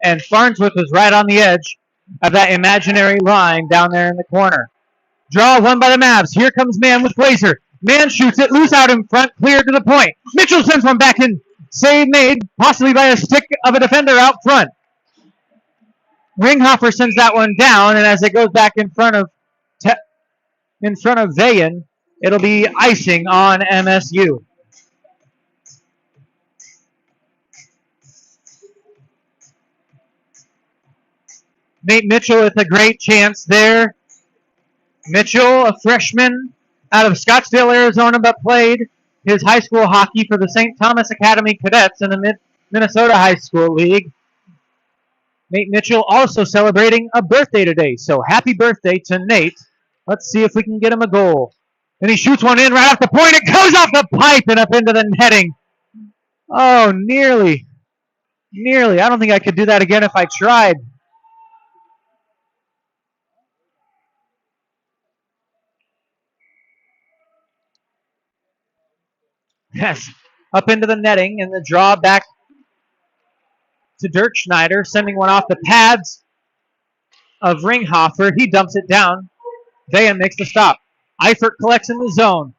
and Farnsworth was right on the edge of that imaginary line down there in the corner. Draw won by the Mavs. Here comes Mann with Glazer. Mann shoots it, loose out in front, clear to the point. Mitchell sends one back in. Save made, possibly by a stick of a defender out front. Ringhoffer sends that one down, and as it goes back in front of Vayen, it'll be icing on MSU. Nate Mitchell with a great chance there. Mitchell, a freshman out of Scottsdale, Arizona, but played his high school hockey for the St. Thomas Academy Cadets in the Minnesota High School League. Nate Mitchell also celebrating a birthday today, so happy birthday to Nate. Let's see if we can get him a goal. And he shoots one in right off the point. It goes off the pipe and up into the netting. Oh, nearly. Nearly. I don't think I could do that again if I tried. Yes, up into the netting, and the draw back to Dirk Schneider, sending one off the pads of Ringhoffer. He dumps it down. Vayen makes the stop. Eifert collects in the zone.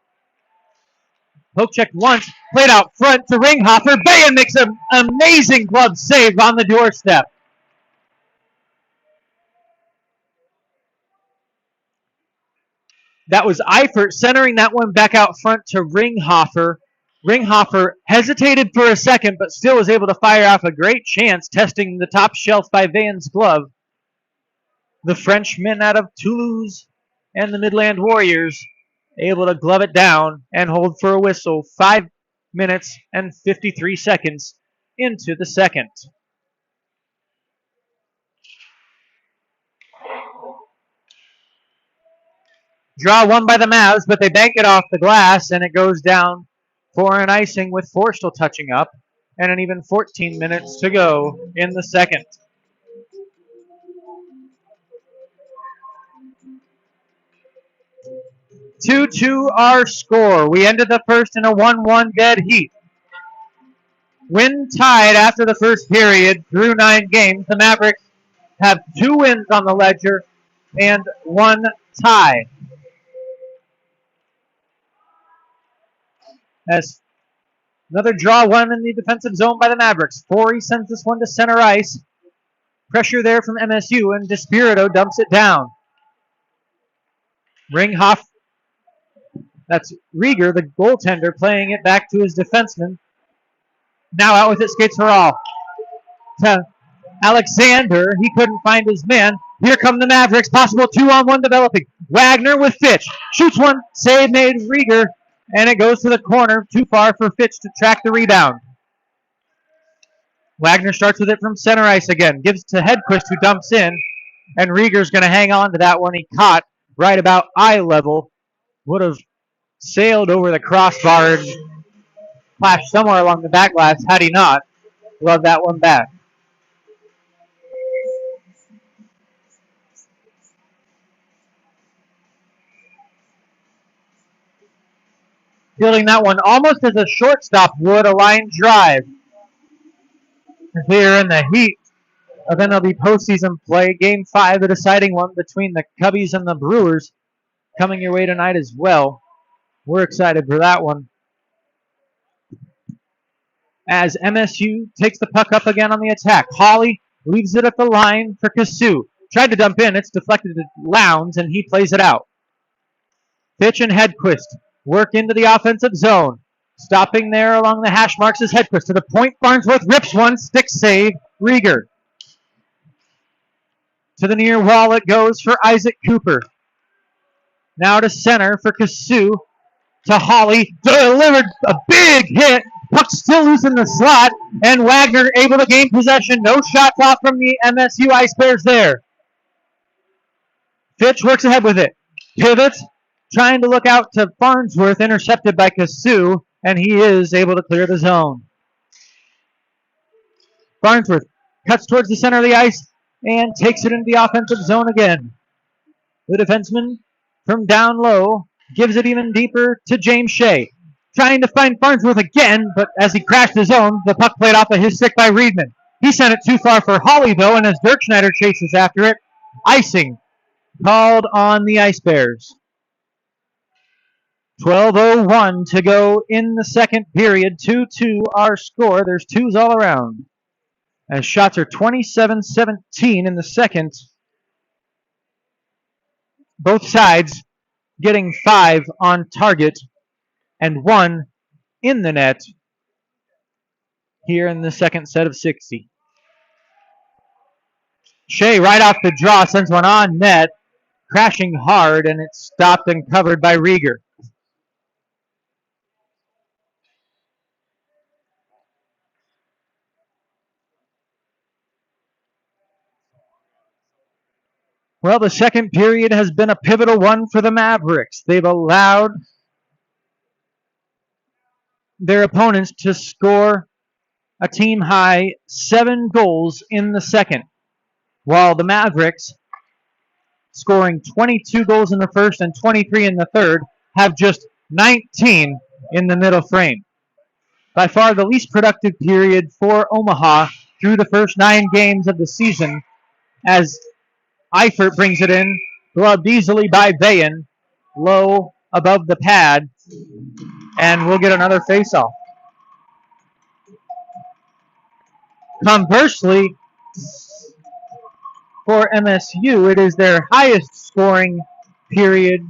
Poke check once, played out front to Ringhoffer. Bayan makes an amazing glove save on the doorstep. That was Eifert centering that one back out front to Ringhoffer. Ringhoffer hesitated for a second, but still was able to fire off a great chance, testing the top shelf by Vayen's glove. The Frenchmen out of Toulouse and the Midland Warriors able to glove it down and hold for a whistle 5 minutes and 53 seconds into the second. Draw won by the Mavs, but they bank it off the glass, and it goes down for an icing with Forstall touching up, and an even 14 minutes to go in the second. Two our score. We ended the first in a 1-1 dead heat. Win tied after the first period through 9 games. The Mavericks have 2 wins on the ledger and 1 tie. As another draw won in the defensive zone by the Mavericks. Forey sends this one to center ice. Pressure there from MSU, and Despirito dumps it down. Ringhoff, that's Rieger, the goaltender, playing it back to his defenseman. Now out with it, skates for all. To Alexander, he couldn't find his man. Here come the Mavericks, possible 2-on-1 developing. Wagner with Fitch, shoots one, save made Rieger, and it goes to the corner, too far for Fitch to track the rebound. Wagner starts with it from center ice again, gives to Hedquist, who dumps in, and Rieger's going to hang on to that one. He caught right about eye level, would have sailed over the crossbar and flashed somewhere along the back glass had he not. Love that one back. Fielding that one almost as a shortstop would, a line drive. Here in the heat of MLB postseason play, Game 5, the deciding one between the Cubbies and the Brewers, coming your way tonight as well. We're excited for that one. As MSU takes the puck up again on the attack. Hawley leaves it at the line for Kasu. Tried to dump in. It's deflected to Lowndes, and he plays it out. Fitch and Hedquist work into the offensive zone. Stopping there along the hash marks is Hedquist. To the point, Farnsworth rips one. Stick save, Rieger. To the near wall it goes for Isaac Cooper. Now to center for Kasu. To Hawley. Delivered a big hit. Puck still loose in the slot. And Wagner able to gain possession. No shots off from the MSU Ice Bears there. Fitch works ahead with it. Pivots. Trying to look out to Farnsworth. Intercepted by Kasu. And he is able to clear the zone. Farnsworth cuts towards the center of the ice and takes it into the offensive zone again. The defenseman from down low gives it even deeper to James Shea. Trying to find Farnsworth again, but as he crashed his own, the puck played off of his stick by Reedman. He sent it too far for Hawley, though, and as Dirk Schneider chases after it, icing called on the Ice Bears. 12:01 to go in the second period. 2-2 our score. There's twos all around. As shots are 27-17 in the second. Both sides getting 5 on target and 1 in the net here in the second set of 60. Shea right off the draw sends one on net, crashing hard, and it's stopped and covered by Rieger. Well, the second period has been a pivotal one for the Mavericks. They've allowed their opponents to score a team-high 7 goals in the second, while the Mavericks, scoring 22 goals in the first and 23 in the third, have just 19 in the middle frame. By far the least productive period for Omaha through the first 9 games of the season, as Eifert brings it in, gloved easily by Vayen, low above the pad. and we'll get another face-off. Conversely, for MSU, it is their highest scoring period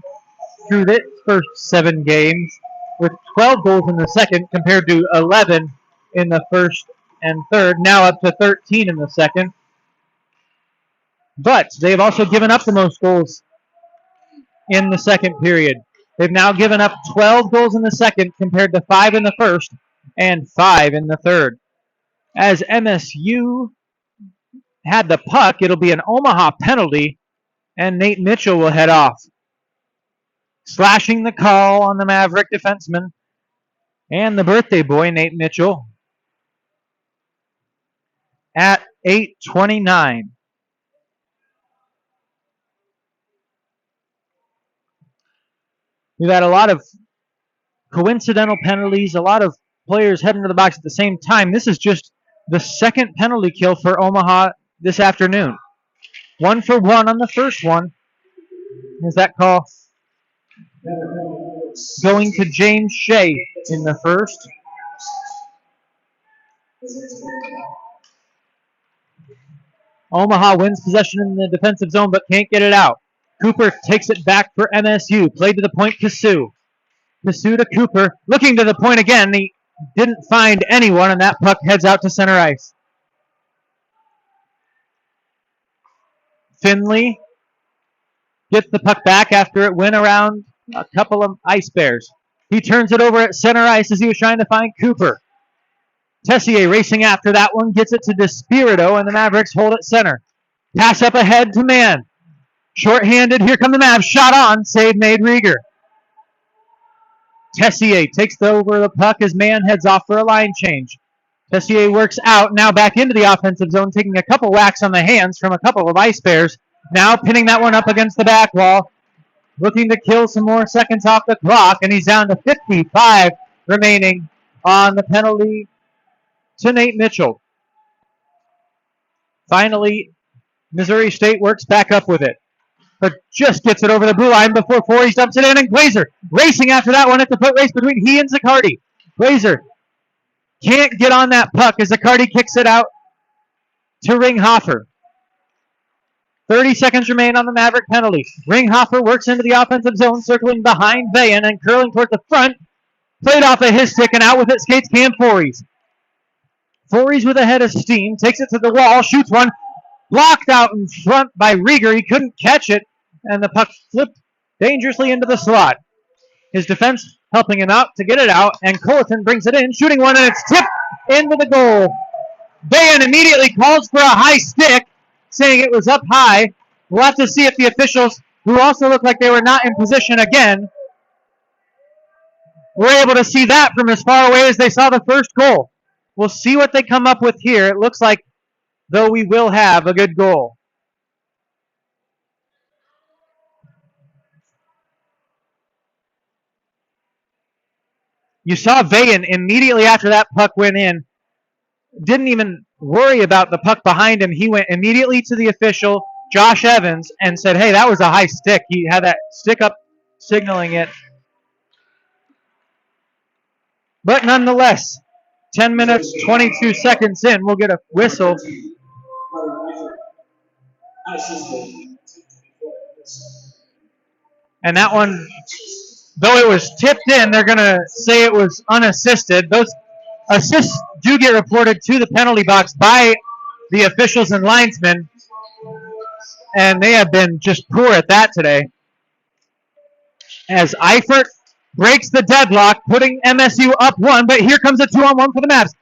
through the first 7 games, with 12 goals in the second compared to 11 in the first and third, now up to 13 in the second. But they've also given up the most goals in the second period. They've now given up 12 goals in the second compared to 5 in the first and 5 in the third. As MSU had the puck, it'll be an Omaha penalty, and Nate Mitchell will head off. Slashing the call on the Maverick defenseman and the birthday boy, Nate Mitchell, at 8:29. We've had a lot of coincidental penalties, a lot of players heading to the box at the same time. This is just the second penalty kill for Omaha this afternoon. 1 for 1 on the first one. Is that call going to James Shea in the first? Omaha wins possession in the defensive zone but can't get it out. Cooper takes it back for MSU. Played to the point, Kasu. Kasu to Cooper. Looking to the point again. He didn't find anyone, and that puck heads out to center ice. Finley gets the puck back after it went around a couple of ice bears. He turns it over at center ice as he was trying to find Cooper. Tessier racing after that one, gets it to Despirito, and the Mavericks hold it center. Pass up ahead to Mann. Short-handed, here come the Mavs. Shot on, save made Rieger. Tessier takes over the puck as Mann heads off for a line change. Tessier works out, now back into the offensive zone, taking a couple whacks on the hands from a couple of ice bears. Now pinning that one up against the back wall. Looking to kill some more seconds off the clock, and he's down to 55 remaining on the penalty to Nate Mitchell. Finally, Missouri State works back up with it, but just gets it over the blue line before Forey dumps it in, and Glazer racing after that one at the foot race between he and Zaccardi. Glazer can't get on that puck as Zaccardi kicks it out to Ringhofer. 30 seconds remain on the Maverick penalty. Ringhofer works into the offensive zone, circling behind Vayan and curling towards the front. Played off of his stick, and out with it skates Cam Forey's. Forey's with a head of steam, takes it to the wall, shoots one. Blocked out in front by Rieger. He couldn't catch it, and the puck flipped dangerously into the slot. His defense helping him out to get it out, and Culleton brings it in, shooting one, and it's tipped into the goal. Vayan immediately calls for a high stick, saying it was up high. We'll have to see if the officials, who also looked like they were not in position again, were able to see that from as far away as they saw the first goal. We'll see what they come up with here. It looks like, though, we will have a good goal. You saw Vayan immediately after that puck went in, didn't even worry about the puck behind him. He went immediately to the official, Josh Evans, and said, hey, that was a high stick. He had that stick up signaling it. But nonetheless, 10 minutes, 22 seconds in, we'll get a whistle. And that one, though it was tipped in, they're going to say it was unassisted. Those assists do get reported to the penalty box by the officials and linesmen, and they have been just poor at that today. As Eifert breaks the deadlock, putting MSU up 1, but here comes a 2-on-1 for the Mavs.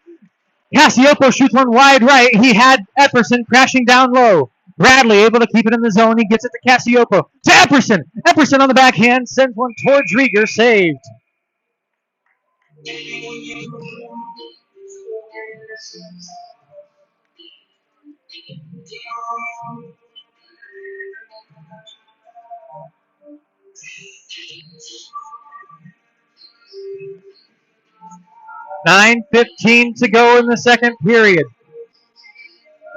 Cassiopo shoots one wide right. He had Epperson crashing down low. Bradley able to keep it in the zone. He gets it to Cassiopo. To Epperson. Epperson on the backhand sends one towards Rieger. Saved. $9:15 to go in the second period.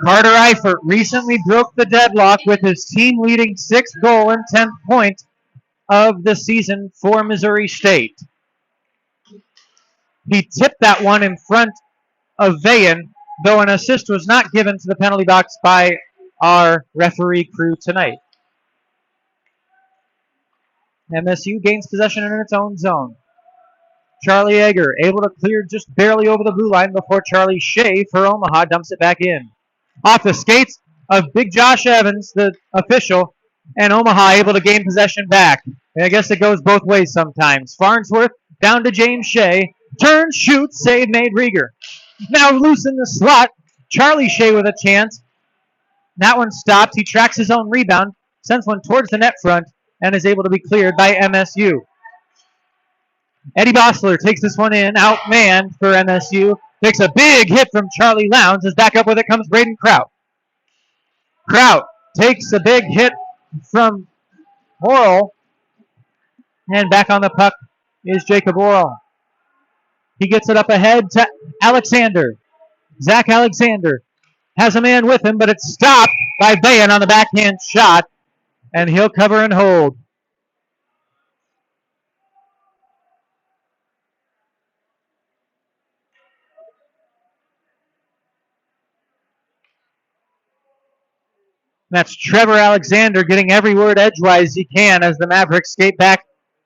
Carter Eifert recently broke the deadlock with his team-leading 6th goal and 10th point of the season for Missouri State. He tipped that one in front of Vayan, though an assist was not given to the penalty box by our referee crew tonight. MSU gains possession in its own zone. Charlie Yeager able to clear just barely over the blue line before Charlie Shea for Omaha dumps it back in. Off the skates of Big Josh Evans, the official, and Omaha able to gain possession back. And I guess it goes both ways sometimes. Farnsworth down to James Shea. Turns, shoots, save made Rieger. Now loose in the slot. Charlie Shea with a chance. That one stops. He tracks his own rebound, sends one towards the net front, and is able to be cleared by MSU. Eddie Bossler takes this one in, outmanned for MSU. Takes a big hit from Charlie Lowndes. As back up with it comes Braden Kraut. Kraut takes a big hit from Orel. And back on the puck is Jacob Orel. He gets it up ahead to Alexander. Zach Alexander has a man with him, but it's stopped by Vayan on the backhand shot. And he'll cover and hold. That's Trevor Alexander getting every word edgewise he can as the Mavericks skate back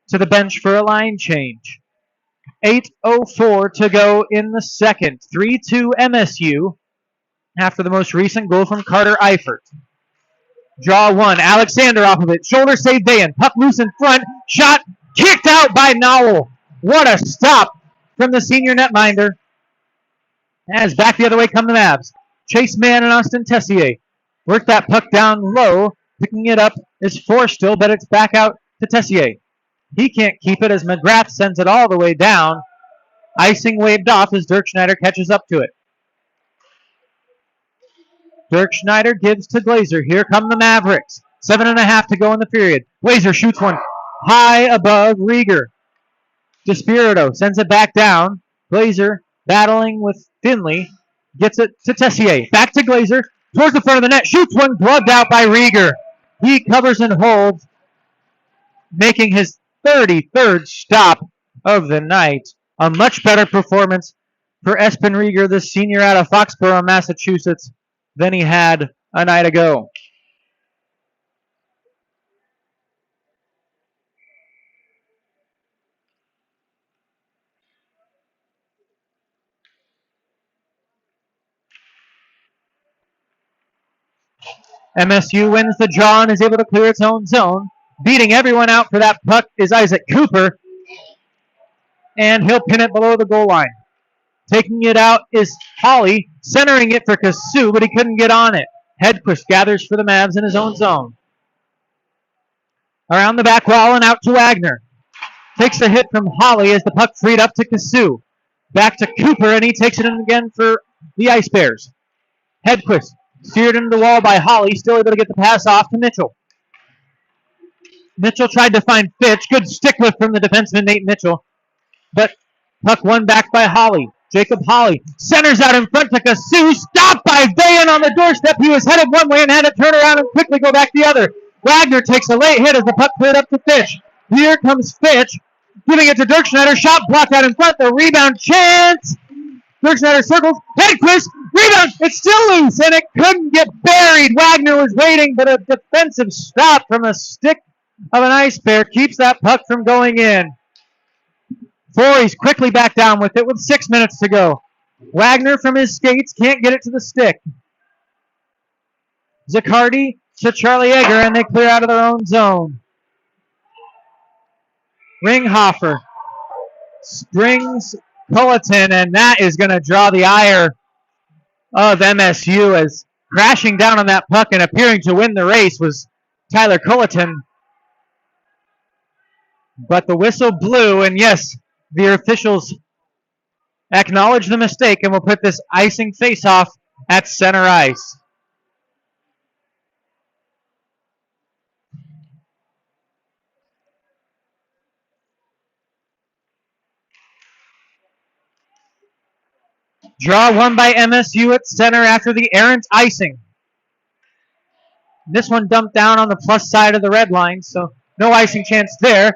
to the bench for a line change. 8:04 to go in the second. 3-2 MSU after the most recent goal from Carter Eifert. Draw one. Alexander off of it. Shoulder save Vayan. Puck loose in front. Shot kicked out by Nowell. What a stop from the senior netminder. As back the other way come the Mavs. Chase Mann and Austin Tessier. Work that puck down low. Picking it up is Forstill, but it's back out to Tessier. He can't keep it as McGrath sends it all the way down. Icing waved off as Dirk Schneider catches up to it. Dirk Schneider gives to Glazer. Here come the Mavericks. 7.5 to go in the period. Glazer shoots one high above Rieger. DeSpirito sends it back down. Glazer battling with Finley. Gets it to Tessier. Back to Glazer. Towards the front of the net. Shoots one gloved out by Rieger. He covers and holds, making his 33rd stop of the night. A much better performance for Espen Rieger, the senior out of Foxborough, Massachusetts, than he had a night ago. MSU wins the draw and is able to clear its own zone. Beating everyone out for that puck is Isaac Cooper. And he'll pin it below the goal line. Taking it out is Hawley, centering it for Kasu, but he couldn't get on it. Hedquist gathers for the Mavs in his own zone. Around the back wall and out to Wagner. Takes the hit from Hawley as the puck freed up to Kasu. Back to Cooper, and he takes it in again for the Ice Bears. Hedquist steered into the wall by Hawley, still able to get the pass off to Mitchell. Mitchell tried to find Fitch. Good stick lift from the defenseman, Nate Mitchell. But puck won back by Hawley. Jacob Hawley centers out in front to Kasu. Stopped by Vayan on the doorstep. He was headed one way and had to turn around and quickly go back the other. Wagner takes a late hit as the puck cleared up to Fitch. Here comes Fitch, giving it to Dirk Schneider. Shot blocked out in front. The rebound chance. Dirk Schneider circles. Hedquist. Rebound. It's still loose, and it couldn't get buried. Wagner was waiting, but a defensive stop from a stick of an Ice Bear keeps that puck from going in. Voorhees quickly back down with it with 6 minutes to go. Wagner from his skates can't get it to the stick. Zaccardi to Charlie Yeager, and they clear out of their own zone. Ringhofer springs Culleton, and that is going to draw the ire of MSU as crashing down on that puck and appearing to win the race was Tyler Culleton. But the whistle blew, and yes, the officials acknowledge the mistake and will put this icing face-off at center ice. Draw won by MSU at center after the errant icing. This one dumped down on the plus side of the red line, so no icing chance there.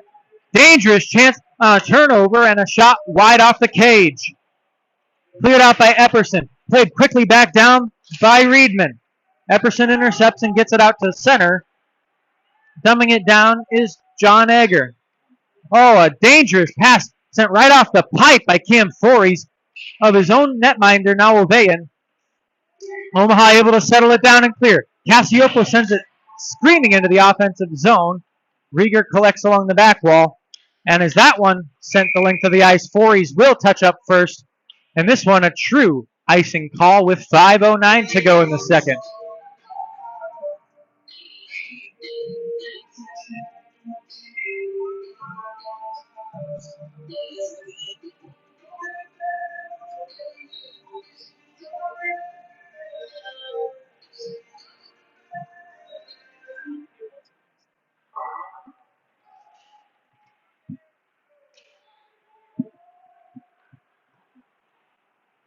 dangerous chance on a turnover and a shot wide off the cage. Cleared out by Epperson. Played quickly back down by Reedman. Epperson intercepts and gets it out to center. Dumbing it down is John Egger. Oh, a dangerous pass sent right off the pipe by Cam Fories of his own netminder, now Oveyan. Omaha able to settle it down and clear. Cassiopo sends it screaming into the offensive zone. Rieger collects along the back wall. And as that one sent the length of the ice, Fories will touch up first. And this one a true icing call with 5:09 to go in the second.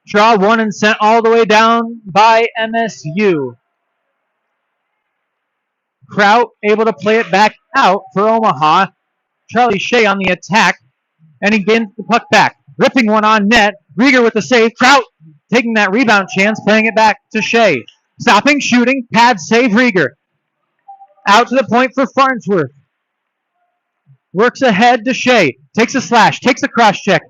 Draw one and sent all the way down by MSU. Kraut able to play it back out for Omaha. Charlie Shea on the attack, and he gains the puck back. Ripping one on net. Rieger with the save. Kraut taking that rebound chance, playing it back to Shea. Stopping, shooting, pad save Rieger. Out to the point for Farnsworth. Works ahead to Shea. Takes a slash, takes a cross check.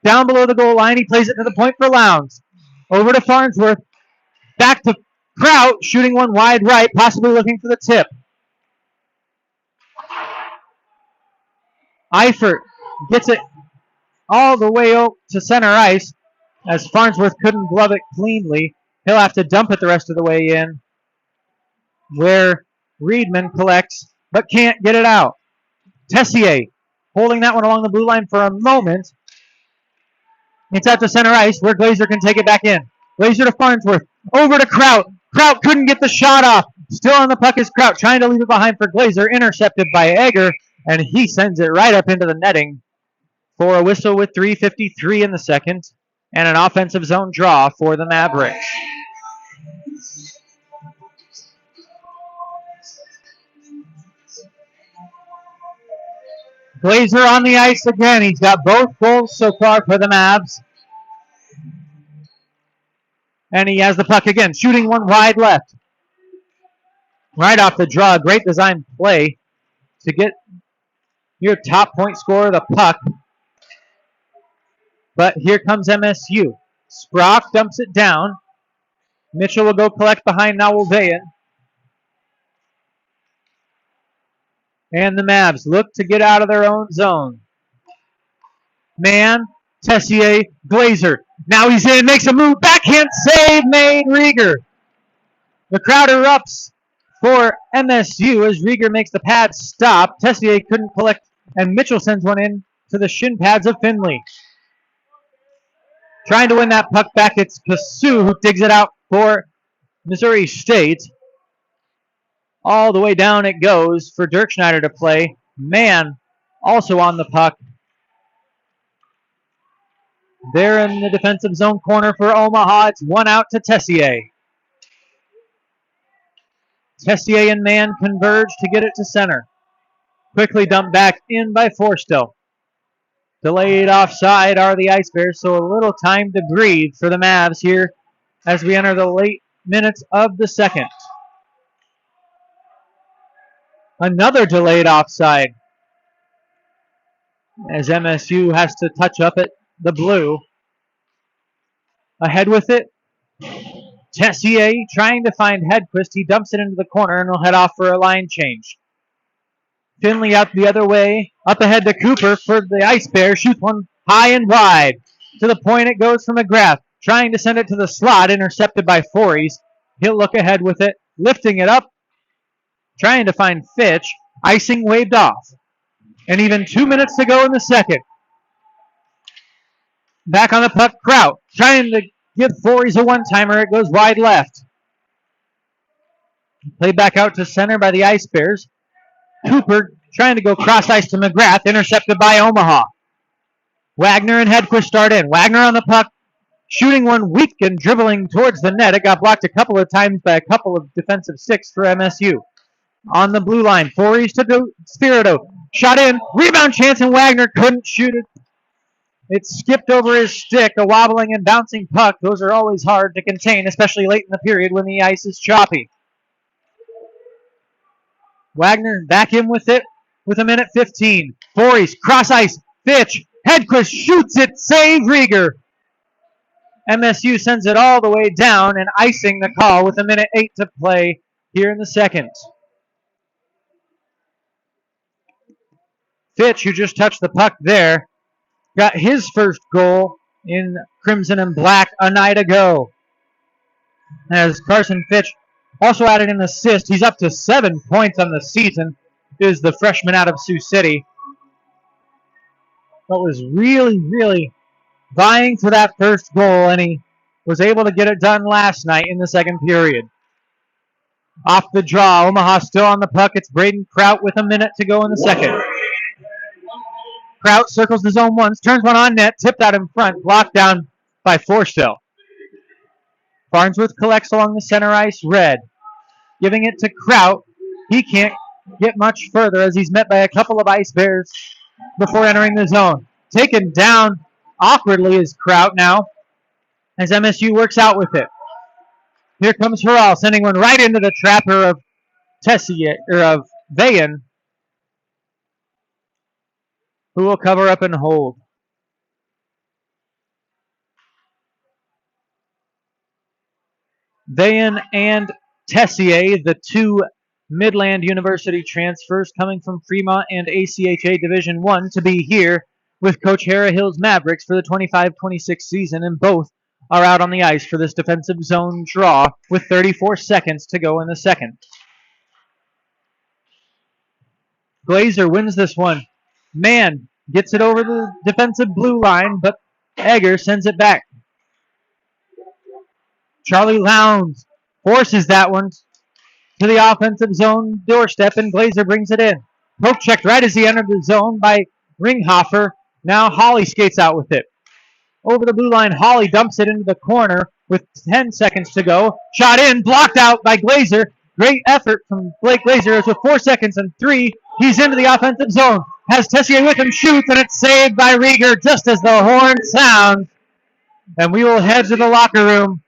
Down below the goal line, he plays it to the point for Lowndes. Over to Farnsworth. Back to Kraut, shooting one wide right, possibly looking for the tip. Eifert gets it all the way out to center ice as Farnsworth couldn't glove it cleanly. He'll have to dump it the rest of the way in, where Reedman collects but can't get it out. Tessier holding that one along the blue line for a moment. It's out to center ice where Glazer can take it back in. Glazer to Farnsworth. Over to Kraut. Kraut couldn't get the shot off. Still on the puck is Kraut, trying to leave it behind for Glazer. Intercepted by Egger, and he sends it right up into the netting for a whistle with 3:53 in the second and an offensive zone draw for the Mavericks. Glazer on the ice again. He's got both goals so far for the Mavs. And he has the puck again, shooting one wide left. Right off the draw, great design play to get your top point scorer the puck. But here comes MSU. Sprock dumps it down. Mitchell will go collect behind now Oveyan. And the Mavs look to get out of their own zone. Man, Tessier, Glazer. Now he's in, makes a move. Backhand save made Rieger. The crowd erupts for MSU as Rieger makes the pad stop. Tessier couldn't collect, and Mitchell sends one in to the shin pads of Finley. Trying to win that puck back, it's Kasu who digs it out for Missouri State. All the way down it goes for Dirk Schneider to play. Man also on the puck. There in the defensive zone corner for Omaha. It's one out to Tessier. Tessier and Man converge to get it to center. Quickly dumped back in by Forstill. Delayed offside are the Ice Bears, so a little time to breathe for the Mavs here as we enter the late minutes of the second. Another delayed offside as MSU has to touch up at the blue. Ahead with it. Tessier trying to find Hedquist. He dumps it into the corner and will head off for a line change. Finley out the other way. Up ahead to Cooper for the Ice Bears. Shoots one high and wide. To the point it goes for McGrath. Trying to send it to the slot. Intercepted by Fories. He'll look ahead with it. Lifting it up. Trying to find Fitch. Icing waved off. And even 2 minutes to go in the second. Back on the puck, Kraut. Trying to give Fories a one-timer. It goes wide left. Played back out to center by the Ice Bears. Cooper trying to go cross ice to McGrath. Intercepted by Omaha. Wagner and Hedquist start in. Wagner on the puck. Shooting one weak and dribbling towards the net. It got blocked a couple of times by a couple of defensive sticks for MSU. On the blue line, Fories to Spirito. Shot in. Rebound chance, and Wagner couldn't shoot it. It skipped over his stick, a wobbling and bouncing puck. Those are always hard to contain, especially late in the period when the ice is choppy. Wagner back in with it with a minute 15. Voorhees, cross ice, Fitch, Hedquist shoots it, save Rieger. MSU sends it all the way down and icing the call with a minute 8 to play here in the second. Fitch, who just touched the puck there, got his first goal in Crimson and Black a night ago. As Carson Fitch also added an assist. He's up to 7 points on the season, is the freshman out of Sioux City. But was really vying for that first goal, and he was able to get it done last night in the second period. Off the draw, Omaha still on the puck. It's Braden Kraut with a minute to go in the second. Kraut circles the zone once, turns one on net, tipped out in front, blocked down by Forstill. Farnsworth collects along the center ice, Red. Giving it to Kraut. He can't get much further as he's met by a couple of Ice Bears before entering the zone. Taken down awkwardly is Kraut now as MSU works out with it. Here comes Harrell, sending one right into the trapper of Tessier, or of Vayan, who will cover up and hold. Vayan and Tessier, the two Midland University transfers coming from Fremont and ACHA Division I, to be here with Coach Harrah Hill's Mavericks for the 25-26 season, and both are out on the ice for this defensive zone draw with 34 seconds to go in the second. Glazer wins this one. Mann gets it over the defensive blue line, but Egger sends it back. Charlie Lowndes forces that one to the offensive zone doorstep, and Glazer brings it in. Poke checked right as he entered the zone by Ringhofer. Now Hawley skates out with it. Over the blue line, Hawley dumps it into the corner with 10 seconds to go. Shot in, blocked out by Glazer. Great effort from Blake Glazer as with 4 seconds and 3, he's into the offensive zone. Has Tessier with him, shoots, and it's saved by Rieger just as the horn sounds. And we will head to the locker room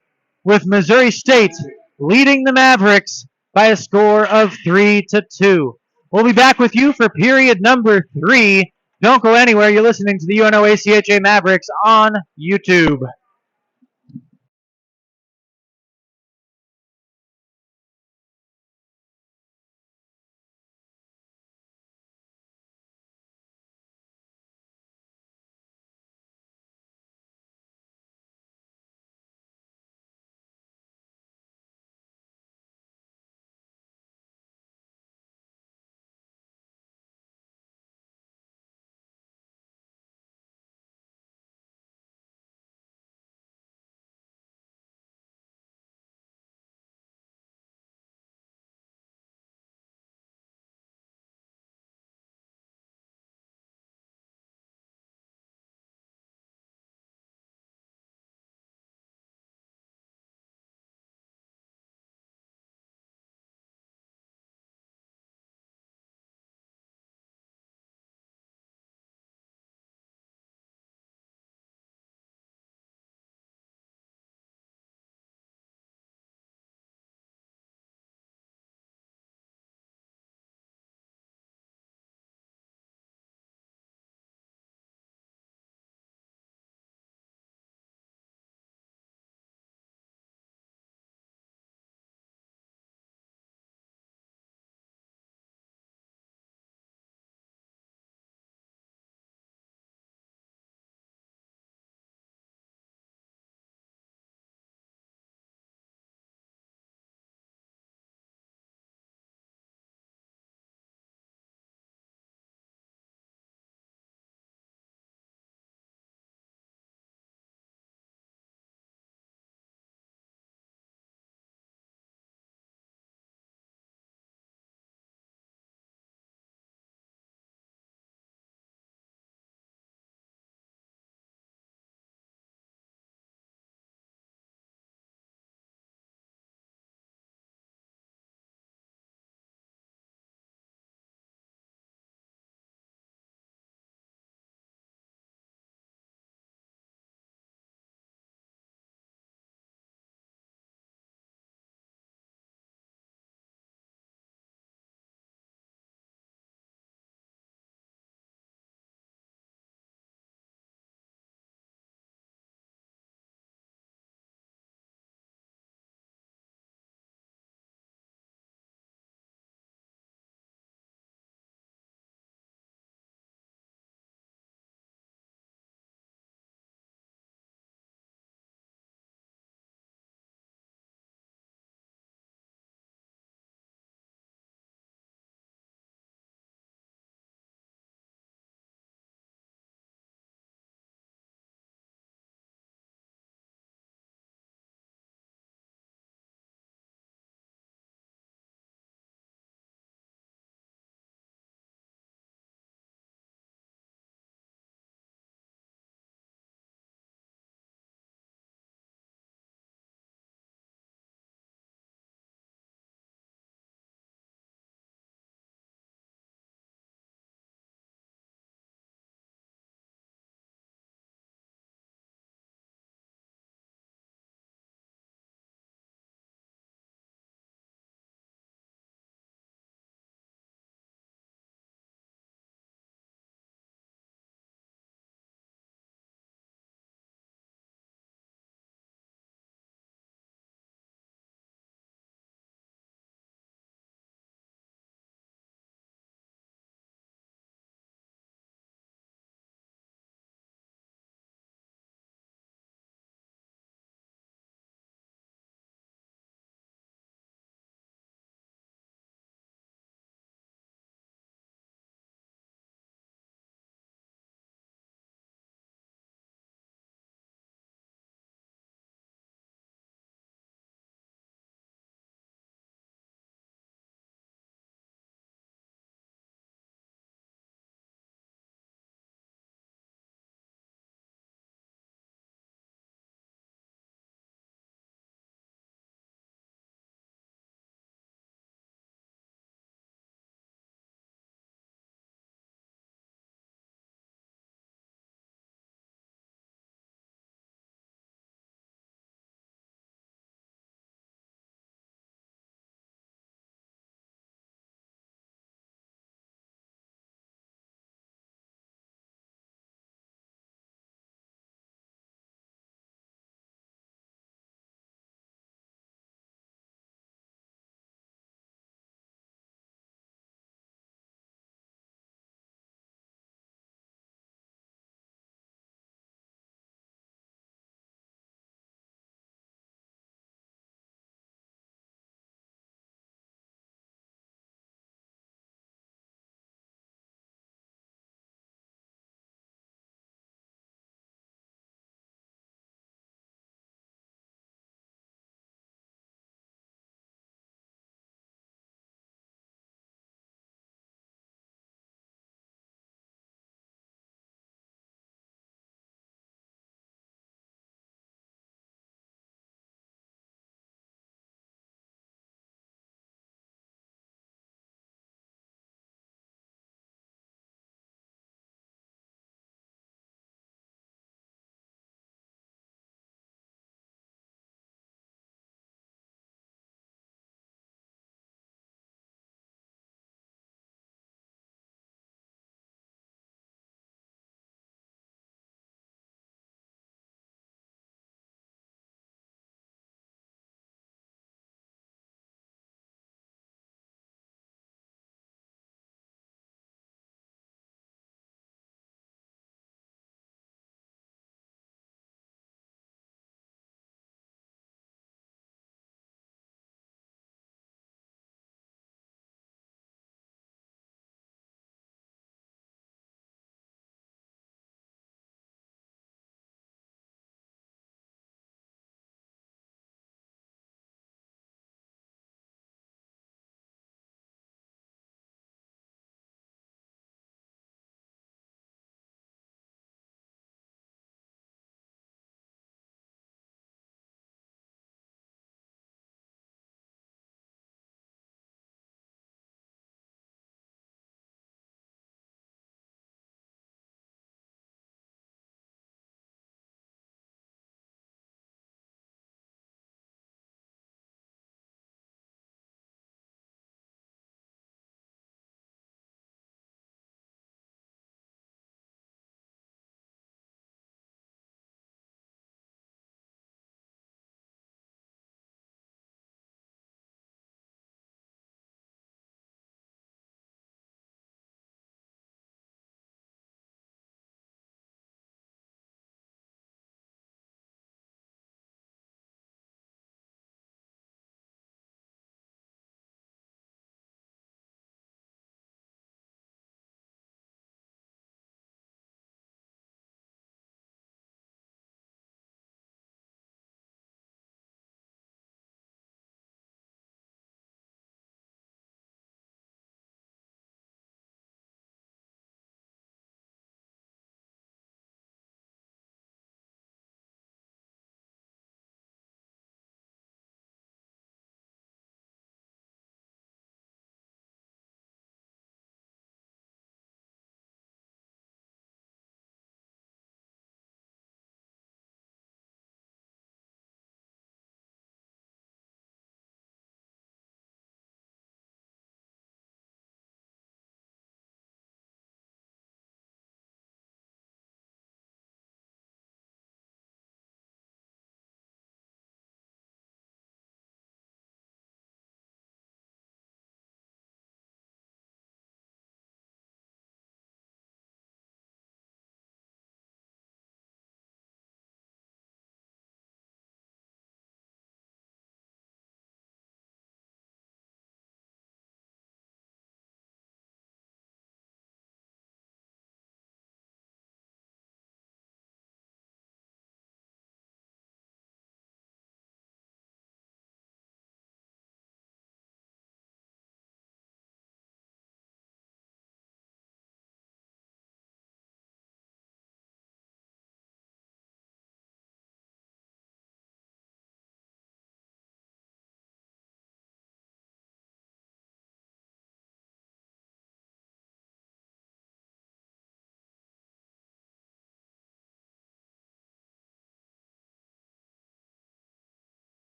with Missouri State leading the Mavericks by a score of 3-2. We'll be back with you for period number 3. Don't go anywhere. You're listening to the UNO ACHA Mavericks on YouTube.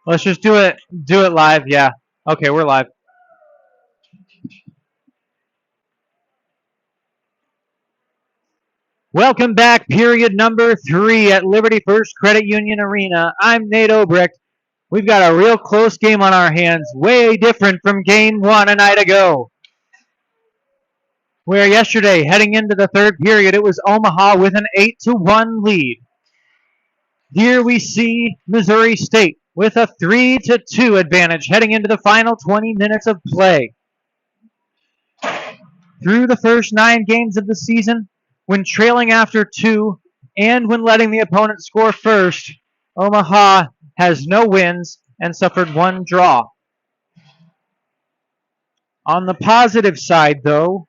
Let's just do it live, yeah. Okay, we're live. Welcome back, period number 3 at Liberty First Credit Union Arena. I'm Nate Obrecht. We've got a real close game on our hands, way different from game 1 a night ago. Where yesterday, heading into the third period, it was Omaha with an 8-1 lead. Here we see Missouri State with a 3-2 advantage heading into the final 20 minutes of play. Through the first 9 games of the season, when trailing after 2 and when letting the opponent score first, Omaha has no wins and suffered 1 draw. On the positive side, though,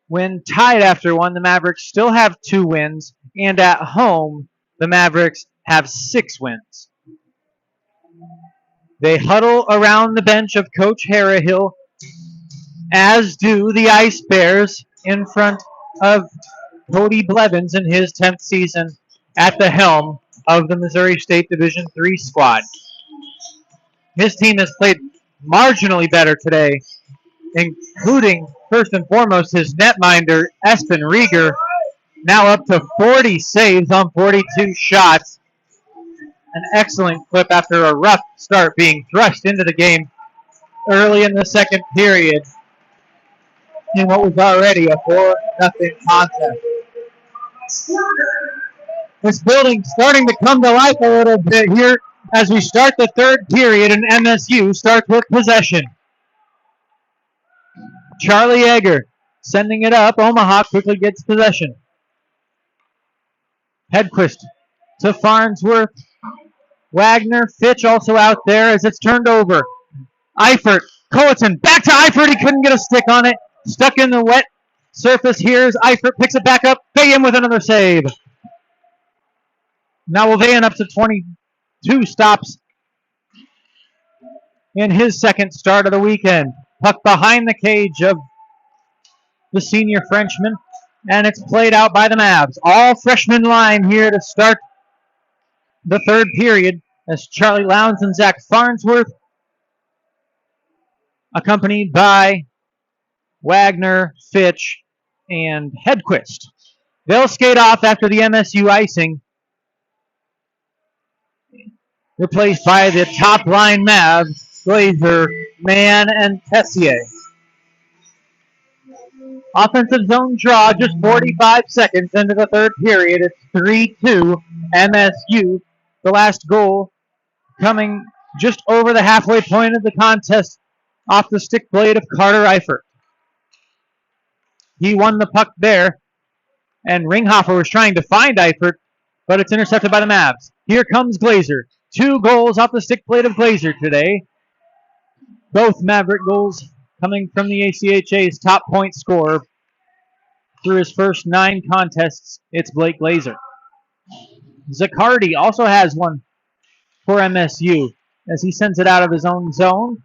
when tied after 1, the Mavericks still have 2 wins, and at home, the Mavericks have 6 wins. They huddle around the bench of Coach Harrahill, as do the Ice Bears in front of Cody Blevins in his 10th season at the helm of the Missouri State Division III squad. His team has played marginally better today, including, first and foremost, his netminder, Espen Rieger, now up to 40 saves on 42 shots. An excellent clip after a rough start being thrust into the game early in the second period in what was already a 4-0 contest. This building starting to come to life a little bit here as we start the third period, and MSU starts with possession. Charlie Egger sending it up. Omaha quickly gets possession. Hedquist to Farnsworth. Wagner, Fitch also out there as it's turned over. Eifert, Colleton, back to Eifert. He couldn't get a stick on it. Stuck in the wet surface here as Eifert picks it back up. Vayan with another save. Now Vayan up to 22 stops in his second start of the weekend. Puck behind the cage of the senior Frenchman, and it's played out by the Mavs. All freshman line here to start the third period as Charlie Lowndes and Zach Farnsworth, accompanied by Wagner, Fitch, and Hedquist. They'll skate off after the MSU icing, replaced by the top line Mavs, Glazer, Mann, and Tessier. Offensive zone draw just 45 seconds into the third period. It's 3-2 MSU. The last goal coming just over the halfway point of the contest off the stick blade of Carter Eifert. He won the puck there, and Ringhofer was trying to find Eifert, but it's intercepted by the Mavs. Here comes Glazer. 2 goals off the stick blade of Glazer today. Both Maverick goals coming from the ACHA's top point scorer. Through his first 9 contests, it's Blake Glazer. Zaccardi also has one for MSU as he sends it out of his own zone.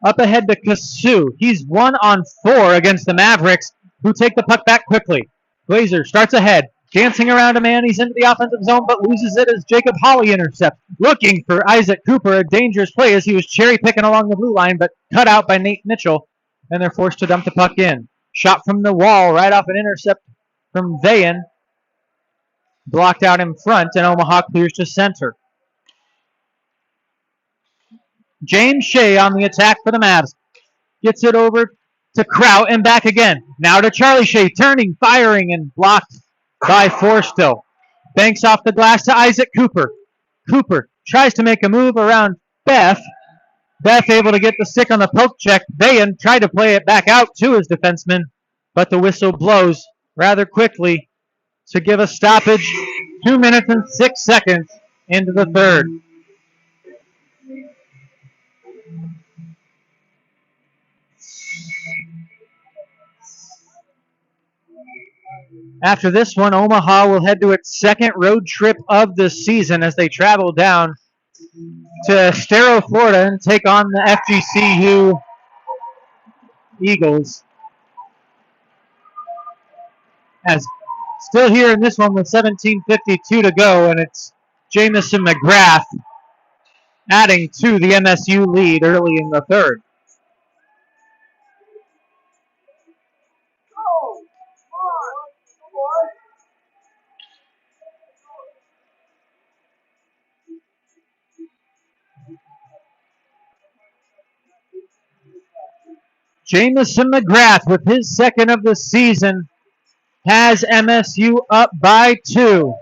Up ahead to Kasu. He's 1-on-4 against the Mavericks, who take the puck back quickly. Glazer starts ahead, dancing around a man. He's into the offensive zone, but loses it as Jacob Hawley intercepts. Looking for Isaac Cooper, a dangerous play as he was cherry-picking along the blue line, but cut out by Nate Mitchell, and they're forced to dump the puck in. Shot from the wall, right off an intercept from Vayan. Blocked out in front, and Omaha clears to center. James Shea on the attack for the Mavs. Gets it over to Kraut and back again. Now to Charlie Shea, turning, firing, and blocked by Forstill. Banks off the glass to Isaac Cooper. Cooper tries to make a move around Beth. Beth able to get the stick on the poke check. Vayan tried to play it back out to his defenseman, but the whistle blows rather quickly to give a stoppage 2 minutes and 6 seconds into the third. After this one, Omaha will head to its second road trip of the season as they travel down to Estero, Florida, and take on the FGCU Eagles. As Still here in this one with 17:52 to go, and it's Jamison McGrath adding to the MSU lead early in the third. Jamison McGrath, with his second of the season, has MSU up by 2.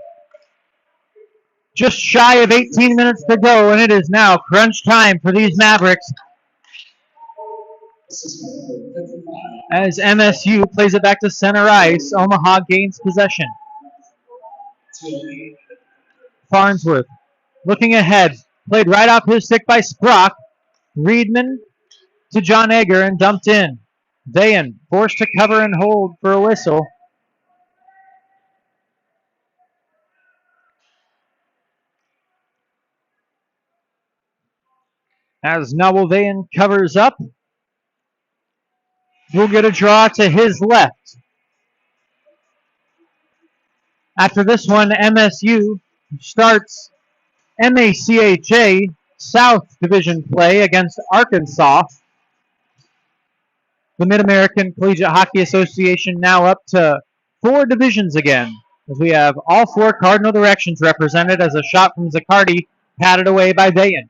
Just shy of 18 minutes to go, and it is now crunch time for these Mavericks as MSU plays it back to center ice. Omaha gains possession. Farnsworth looking ahead. Played right off his stick by Sprock. Reedman to John Egger and dumped in. Dayan forced to cover and hold for a whistle. As Noble Dayan covers up, we'll get a draw to his left. After this one, MSU starts MACHA South Division play against Arkansas. The Mid-American Collegiate Hockey Association now up to 4 divisions again, as we have all 4 cardinal directions represented, as a shot from Zaccardi patted away by Dayan.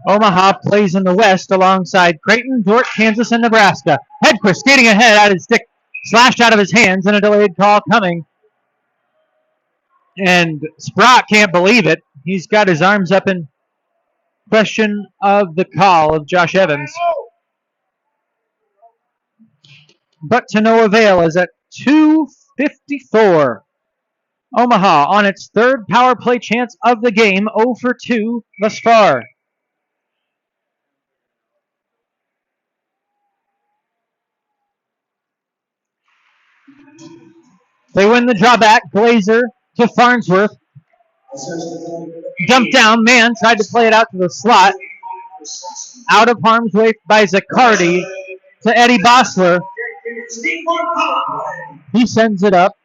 Omaha plays in the West alongside Creighton, Dordt, Kansas, and Nebraska. Hedquist skating ahead, had his stick slashed out of his hands, and a delayed call coming. And Sprock can't believe it. He's got his arms up in question of the call of Josh Evans. But to no avail, as at 2:54. Omaha on its third power play chance of the game, 0 for 2 thus far. They win the drawback. Glazer to Farnsworth. Dumped down. Man tried to play it out to the slot. Out of harm's way by Zaccardi to Eddie Bossler. He sends it up.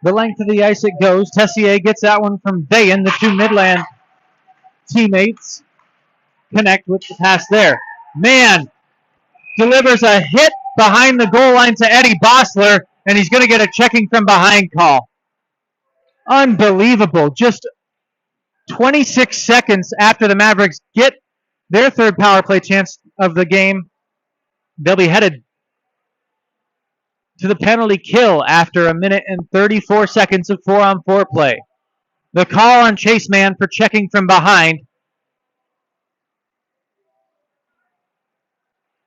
The length of the ice it goes. Tessier gets that one from Dayan. The 2 Midland teammates connect with the pass there. Man delivers a hit behind the goal line to Eddie Bossler, and he's going to get a checking from behind call. Unbelievable. Just 26 seconds after the Mavericks get their third power play chance of the game, they'll be headed to the penalty kill after 1 minute and 34 seconds of 4-on-4 play. The call on Chase Mann for checking from behind,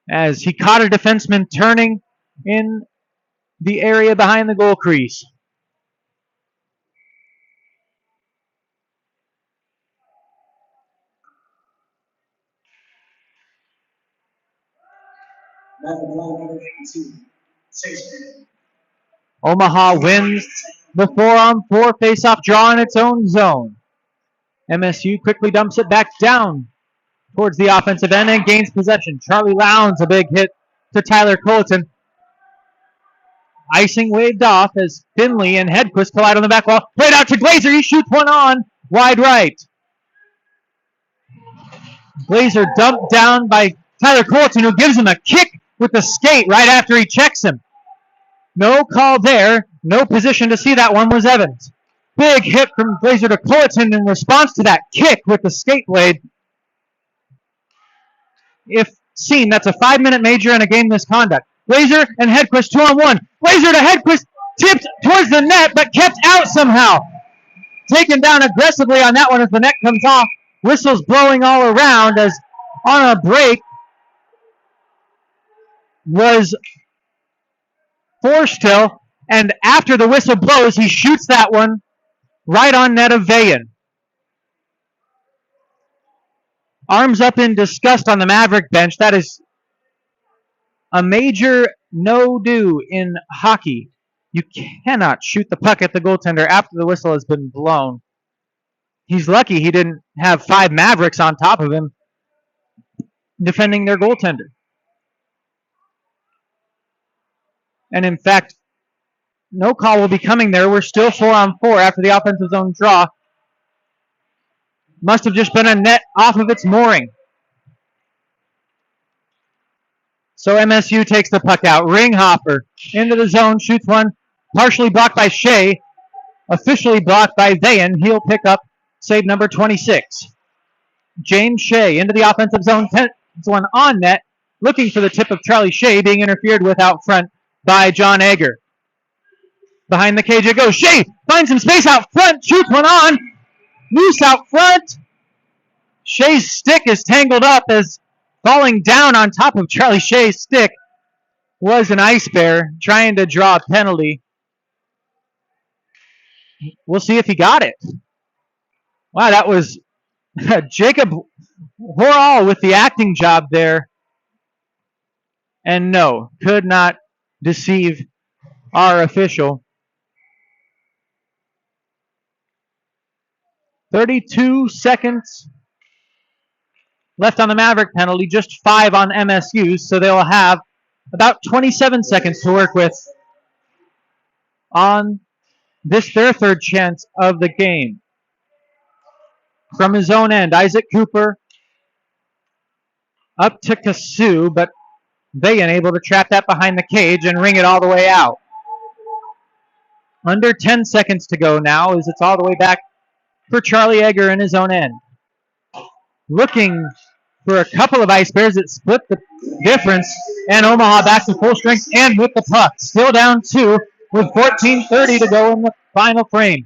as he caught a defenseman turning in the area behind the goal crease. Omaha wins the 4-on-4 face-off draw in its own zone. MSU quickly dumps it back down towards the offensive end and gains possession. Charlie Lowndes, a big hit to Tyler Colleton. Icing waved off as Finley and Hedquist collide on the back wall. Played out to Glazer. He shoots one on wide right. Glazer dumped down by Tyler Colleton, who gives him a kick with the skate right after he checks him. No call there. No position to see that one was Evans. Big hit from Glazer to Colleton in response to that kick with the skate blade. If seen, that's a 5-minute major and a game misconduct. Glazer and Hedquist 2-on-1. Glazer to Hedquist, tipped towards the net, but kept out somehow. Taken down aggressively on that one as the net comes off. Whistles blowing all around as on a break was Forstill, and after the whistle blows, he shoots that one right on net of Vayan. Arms up in disgust on the Maverick bench. That is a major no-do in hockey. You cannot shoot the puck at the goaltender after the whistle has been blown. He's lucky he didn't have 5 Mavericks on top of him defending their goaltender. And in fact, No call will be coming there. We're still 4-on-4 after the offensive zone draw. Must have just been a net off of its mooring. So MSU takes the puck out. Ringhoffer into the zone, shoots one, partially blocked by Shea, officially blocked by Vayan. He'll pick up save number 26. James Shea into the offensive zone, it's one on net, looking for the tip of Charlie Shea, being interfered with out front by John Egger. Behind the cage it goes. Shea finds some space out front, shoots one on, loose out front. Shea's stick is tangled up as falling down on top of Charlie Shea's stick was an Ice Bear trying to draw a penalty. We'll see if he got it. Wow, that was Jacob Horal with the acting job there. And no, could not deceive our official. 32 seconds left on the Maverick penalty, just 5 on MSU, so they will have about 27 seconds to work with on this, their third chance of the game. From his own end, Isaac Cooper up to Kasu, but they unable to trap that behind the cage and ring it all the way out. Under 10 seconds to go now as it's all the way back for Charlie Egger in his own end. Looking for a couple of Ice Bears that split the difference, and Omaha back to full strength and with the puck. Still down 2 with 14:30 to go in the final frame.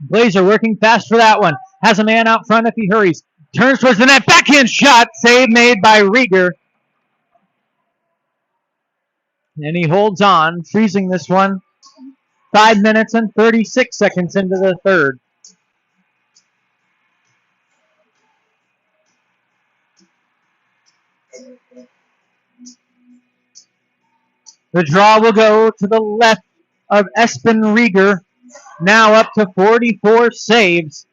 Blazer working fast for that one. Has a man out front if he hurries. Turns towards the net. Backhand shot. Save made by Rieger. And he holds on, freezing this one. 5 minutes and 36 seconds into the third. The draw will go to the left of Espen Rieger, now up to 44 saves.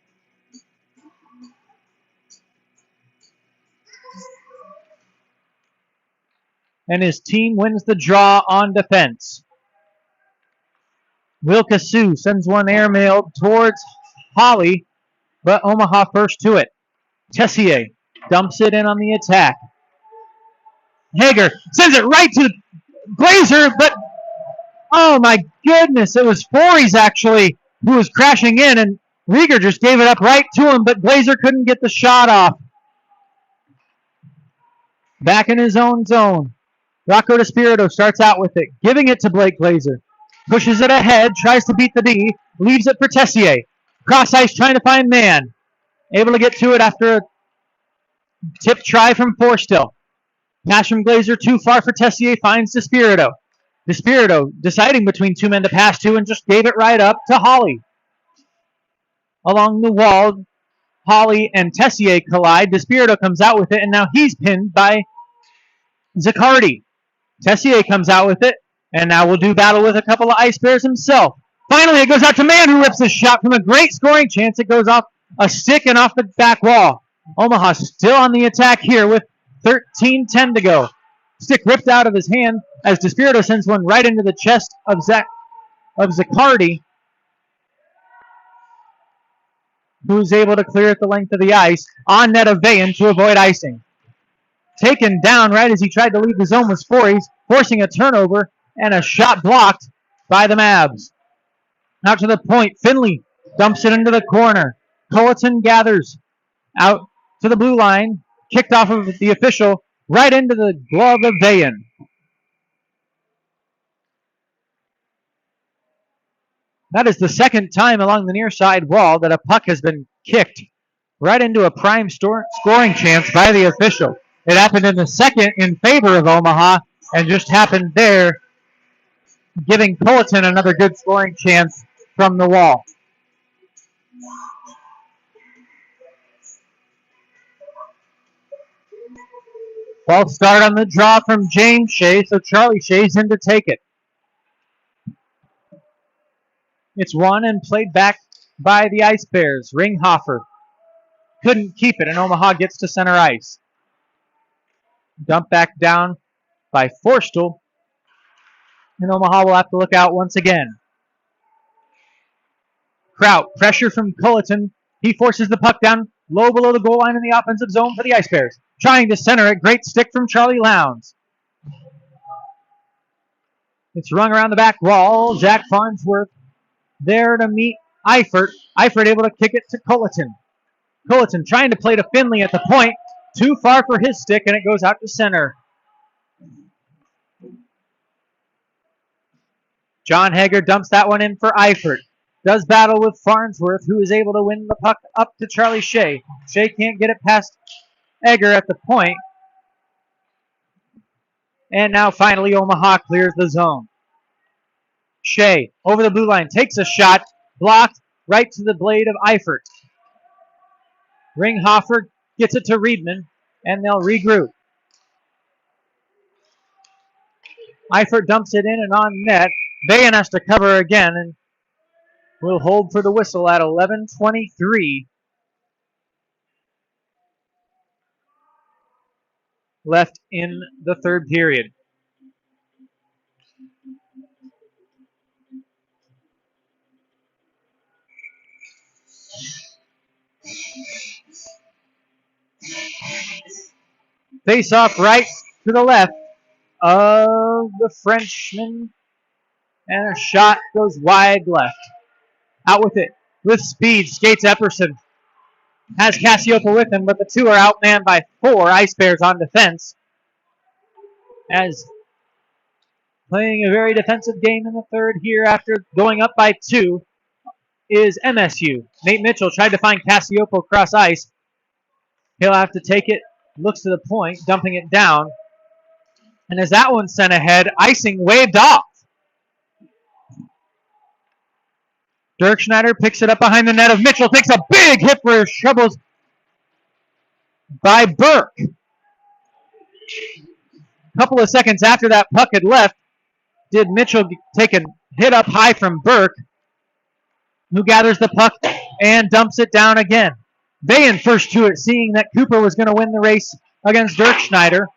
And his team wins the draw on defense. Will Kasu sends one airmailed towards Holly, but Omaha first to it. Tessier dumps it in on the attack. Hager sends it right to Glazer, but oh my goodness, it was Forries actually who was crashing in, and Rieger just gave it up right to him, but Glazer couldn't get the shot off. Back in his own zone. Rocco DeSpirito starts out with it, giving it to Blake Glazer. Pushes it ahead, tries to beat the D, leaves it for Tessier. Cross ice trying to find man. Able to get to it after a tip try from Forstill. Pass from Glazer too far for Tessier, finds DeSpirito. DeSpirito deciding between two men to pass to and just gave it right up to Holly. Along the wall, Holly and Tessier collide. DeSpirito comes out with it, and now he's pinned by Zaccardi. Tessier comes out with it, and now we'll do battle with a couple of Ice Bears himself. Finally, it goes out to Mann, who rips a shot from a great scoring chance. It goes off a stick and off the back wall. Omaha still on the attack here with 13:10 to go. Stick ripped out of his hand as DeSpirito sends one right into the chest of Zaccardi, who's able to clear it the length of the ice on net of Vayan to avoid icing. Taken down right as he tried to leave the zone was Forries, forcing a turnover and a shot blocked by the Mavs. Out to the point, Finley dumps it into the corner. Culleton gathers out to the blue line, kicked off of the official, right into the glove of Vayan. That is the second time along the near side wall that a puck has been kicked right into a prime scoring chance by the official. It happened in the second in favor of Omaha and just happened there, giving Culleton another good scoring chance from the wall. False start on the draw from James Shea, so Charlie Shea's in to take it. It's won and played back by the Ice Bears. Ringhoffer couldn't keep it, and Omaha gets to center ice. Dump back down by Forstill. And Omaha will have to look out once again. Kraut, pressure from Culleton. He forces the puck down low below the goal line in the offensive zone for the Ice Bears. Trying to center it. Great stick from Charlie Lowndes. It's rung around the back wall. Jack Farnsworth there to meet Eifert. Eifert able to kick it to Culleton. Culleton trying to play to Finley at the point. Too far for his stick, and it goes out to center. John Hager dumps that one in for Eifert. Does battle with Farnsworth, who is able to win the puck up to Charlie Shea. Shea can't get it past Egger at the point. And now finally Omaha clears the zone. Shea over the blue line, takes a shot, blocked right to the blade of Eifert. Ringhofer gets it to Riedman, and they'll regroup. Eifert dumps it in and on net. Bayan has to cover again, and we'll hold for the whistle at 11:23 left in the third period. Face off right to the left of the Frenchman, and a shot goes wide left. Out with it, with speed, skates Epperson. Has Cassiopa with him, but the two are outmanned by 4 Ice Bears on defense. As playing a very defensive game in the third here after going up by 2 is MSU. Nate Mitchell tried to find Cassiopa across ice. He'll have to take it, looks to the point, dumping it down. And as that one's sent ahead, icing waved off. Dirk Schneider picks it up behind the net of Mitchell, takes a big hit for his shovels by Burke. A couple of seconds after that puck had left, did Mitchell take a hit up high from Burke, who gathers the puck and dumps it down again. Bayan first to it, seeing that Cooper was going to win the race against Dirk Schneider.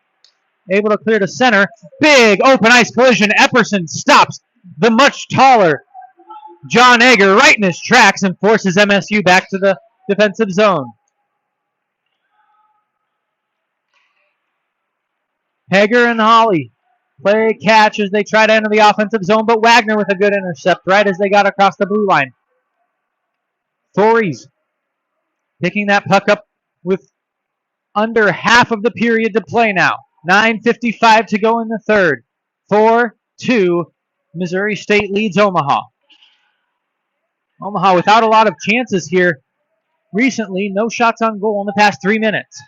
Able to clear to center. Big open ice collision. Epperson stops the much taller John Egger right in his tracks and forces MSU back to the defensive zone. Hager and Holly play catch as they try to enter the offensive zone, but Wagner with a good intercept right as they got across the blue line. Torres picking that puck up with under half of the period to play now. 9:55 to go in the third. 4-2, Missouri State leads Omaha. Omaha without a lot of chances here recently. No shots on goal in the past 3 minutes.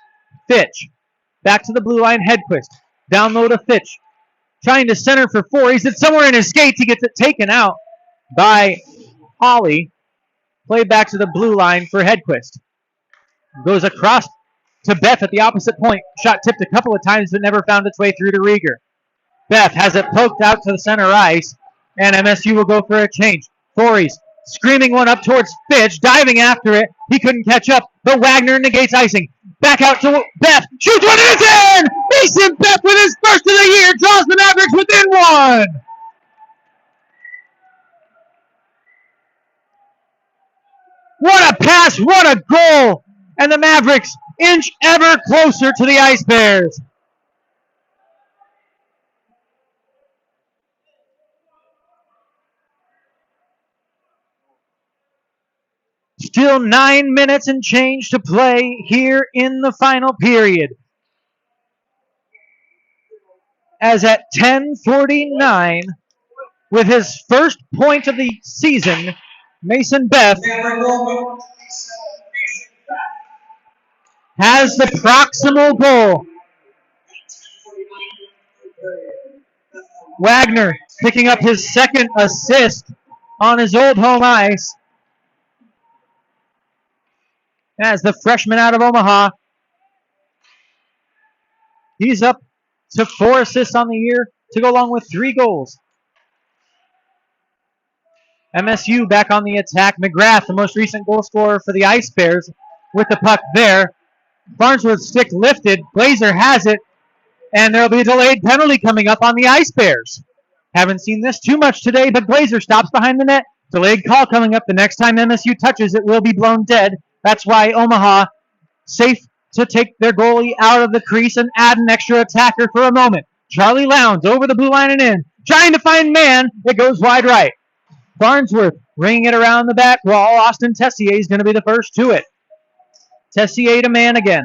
Fitch back to the blue line. Hedquist down low to Fitch. Trying to center for 4. He's somewhere in his skates. He gets it taken out by Holly. Played back to the blue line for Hedquist. Goes across to Beth at the opposite point. Shot tipped a couple of times but never found its way through to Rieger. Beth has it poked out to the center ice, and MSU will go for a change. Torres screaming one up towards Fitch, diving after it. He couldn't catch up, but Wagner negates icing. Back out to Beth. Shoots one and it's in! Mason Beth with his first of the year draws the Mavericks within 1. What a pass, what a goal! And the Mavericks inch ever closer to the Ice Bears. Still 9 minutes and change to play here in the final period. As at 10:49, with his first point of the season, Mason Beth has the proximal goal. Wagner picking up his second assist on his old home ice. As the freshman out of Omaha, he's up to 4 assists on the year to go along with 3 goals. MSU back on the attack. McGrath, the most recent goal scorer for the Ice Bears, with the puck there. Farnsworth's stick lifted. Glazer has it, and there'll be a delayed penalty coming up on the Ice Bears. Haven't seen this too much today, but Glazer stops behind the net. Delayed call coming up. The next time MSU touches it will be blown dead. That's why Omaha safe to take their goalie out of the crease and add an extra attacker for a moment. Charlie Lowndes over the blue line and in. Trying to find man. It goes wide right. Farnsworth ringing it around the back wall. Austin Tessier is going to be the first to it. Tessier to man again.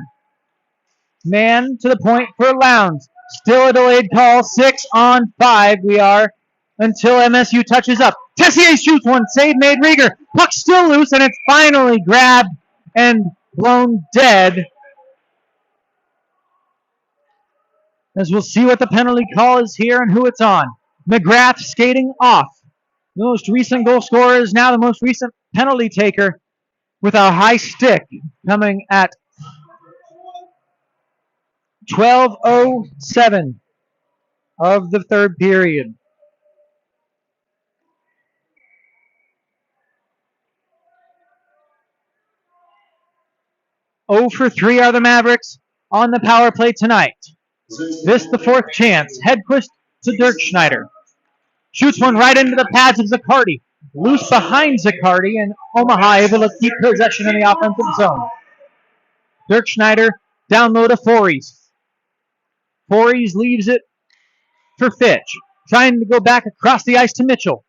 Man to the point for Lowndes. Still a delayed call. 6-on-5 we are until MSU touches up. Tessier shoots one. Save made. Rieger. Puck still loose, and it's finally grabbed and blown dead. As we'll see what the penalty call is here and who it's on. McGrath skating off. The most recent goal scorer is now the most recent penalty taker with a high stick coming at 12:07 of the third period. Oh for 3 are the Mavericks on the power play tonight. This the fourth chance. Hedquist to Dirk Schneider. Shoots one right into the pads of Zaccardi. Loose behind Zaccardi, and Omaha able to keep possession in the offensive zone. Dirk Schneider down low to Fories. Fories leaves it for Fitch. Trying to go back across the ice to Mitchell.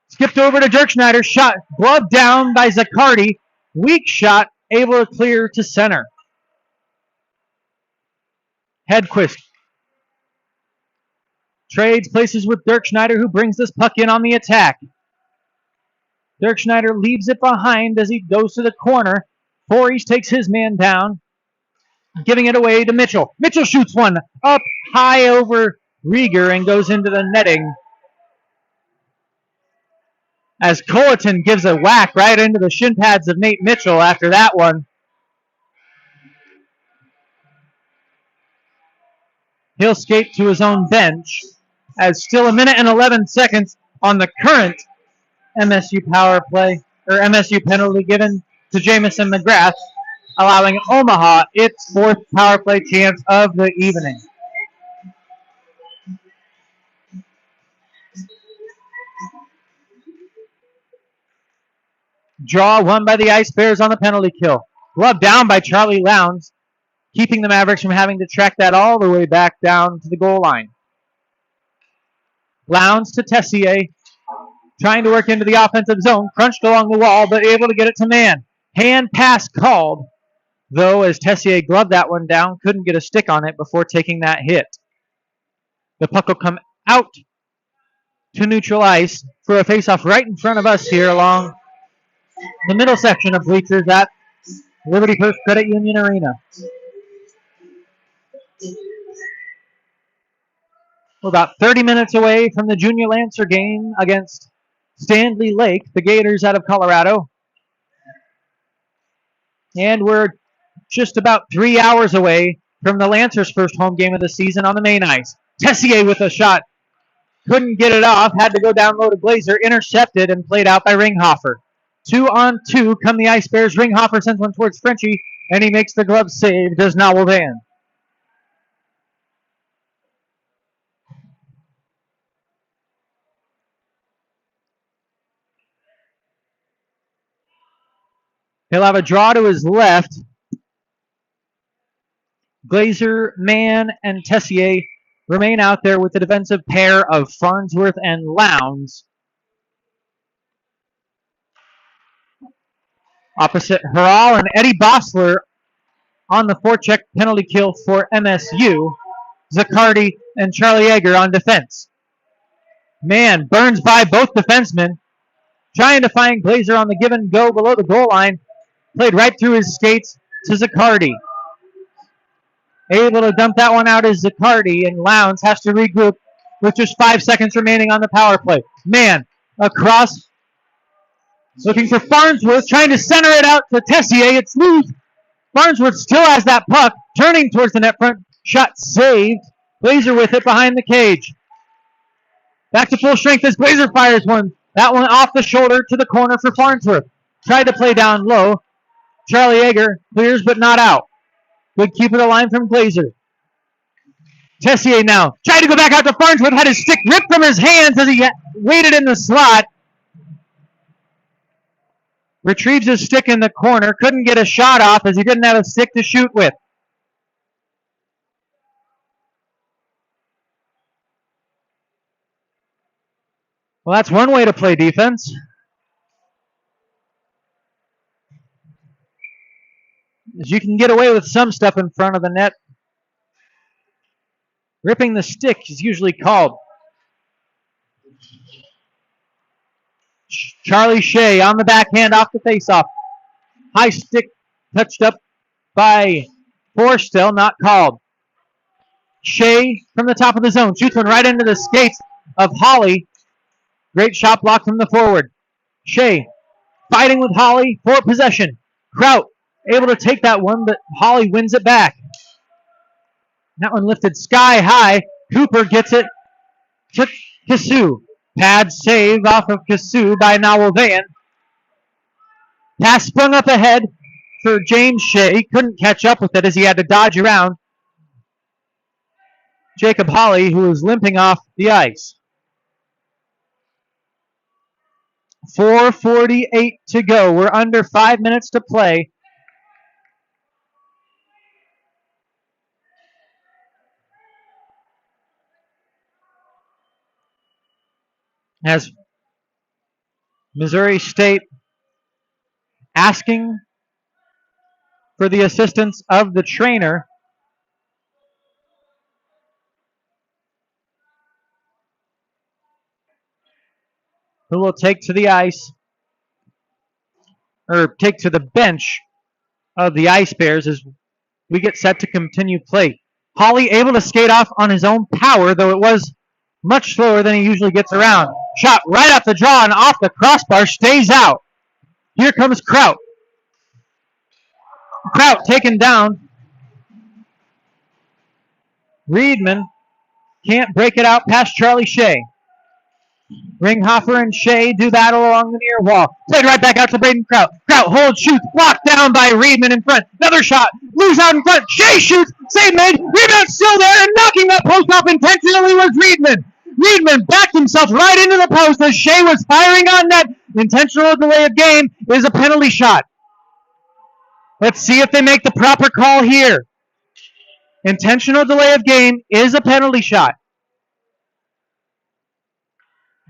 Skipped over to Dirk Schneider. Shot gloved down by Zaccardi. Weak shot, able to clear to center. Hedquist trades places with Dirk Schneider, who brings this puck in on the attack. Dirk Schneider leaves it behind as he goes to the corner. Fories takes his man down, giving it away to Mitchell. Mitchell shoots one up high over Rieger and goes into the netting. As Colleton gives a whack right into the shin pads of Nate Mitchell after that one. He'll skate to his own bench as still a minute and 11 seconds on the current MSU power play, or MSU penalty given to Jamison McGrath, allowing Omaha its fourth power play chance of the evening. Draw won by the Ice Bears on the penalty kill. Glove down by Charlie Lowndes, keeping the Mavericks from having to track that all the way back down to the goal line. Lowndes to Tessier, trying to work into the offensive zone, crunched along the wall, but able to get it to man. Hand pass called, though, as Tessier gloved that one down, couldn't get a stick on it before taking that hit. The puck will come out to neutral ice for a faceoff right in front of us here along the middle section of bleachers at Liberty First Credit Union Arena. We're about 30 minutes away from the Junior Lancer game against Stanley Lake, the Gators out of Colorado. And we're just about 3 hours away from the Lancers' first home game of the season on the main ice. Tessier with a shot. Couldn't get it off. Had to go down low to Glazer. Intercepted and played out by Ringhofer. 2-on-2 come the Ice Bears. Ringhofer sends one towards Frenchie, and he makes the glove save. Does not withstand. He'll have a draw to his left. Glazer, Mann, and Tessier remain out there with the defensive pair of Farnsworth and Lowndes. Opposite Harrell and Eddie Bossler on the forecheck penalty kill for MSU. Zaccardi and Charlie Egger on defense. Mann burns by both defensemen. Trying to find Glazer on the give and go below the goal line. Played right through his skates to Zaccardi. Able to dump that one out as Zaccardi, and Lowndes has to regroup with just 5 seconds remaining on the power play. Mann across, looking for Farnsworth, trying to center it out to Tessier. It's loose. Farnsworth still has that puck, turning towards the net front. Shot saved. Glazer with it behind the cage. Back to full strength as Glazer fires one. That one off the shoulder to the corner for Farnsworth. Tried to play down low. Charlie Egger clears but not out. Good keep of the line from Glazer. Tessier now tried to go back out to Farnsworth, had his stick ripped from his hands as he waited in the slot. Retrieves his stick in the corner, couldn't get a shot off as he didn't have a stick to shoot with. Well, that's one way to play defense. As you can get away with some stuff in front of the net. Ripping the stick is usually called. Charlie Shea on the backhand off the faceoff. High stick touched up by Forstel, not called. Shea from the top of the zone. Shoots one right into the skates of Holly. Great shot block from the forward. Shea fighting with Holly for possession. Kraut able to take that one, but Holly wins it back. That one lifted sky high. Cooper gets it to Kasu. Pad save off of Kasu by Nawalvayan. Pass sprung up ahead for James Shea. He couldn't catch up with it as he had to dodge around Jacob Holly, who was limping off the ice. 4:48 to go. We're under 5 minutes to play. As Missouri State asking for the assistance of the trainer. Who will take to the ice, or take to the bench of the Ice Bears as we get set to continue play. Holly able to skate off on his own power, though it was much slower than he usually gets around. Shot right off the draw and off the crossbar, stays out. Here comes Kraut. Kraut taken down. Reedman can't break it out past Charlie Shea. Ringhofer and Shea do battle along the near wall. Played right back out to Braden Kraut. Kraut holds, shoots, blocked down by Reedman in front. Another shot, loose out in front. Shea shoots, save made. Reedman still there, and knocking that post off intentionally was Reedman. Reedman backed himself right into the post as Shea was firing on net. Intentional delay of game is a penalty shot. Let's see if they make the proper call here. Intentional delay of game is a penalty shot.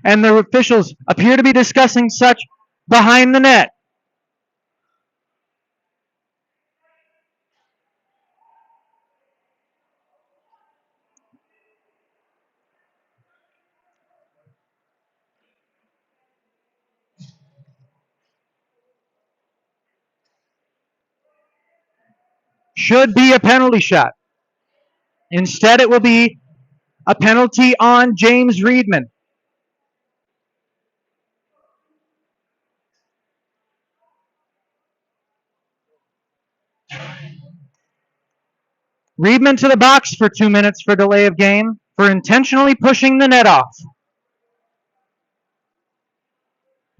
And the officials appear to be discussing such behind the net. Should be a penalty shot. Instead, it will be a penalty on James Reedman. Reedman to the box for 2 minutes for delay of game for intentionally pushing the net off.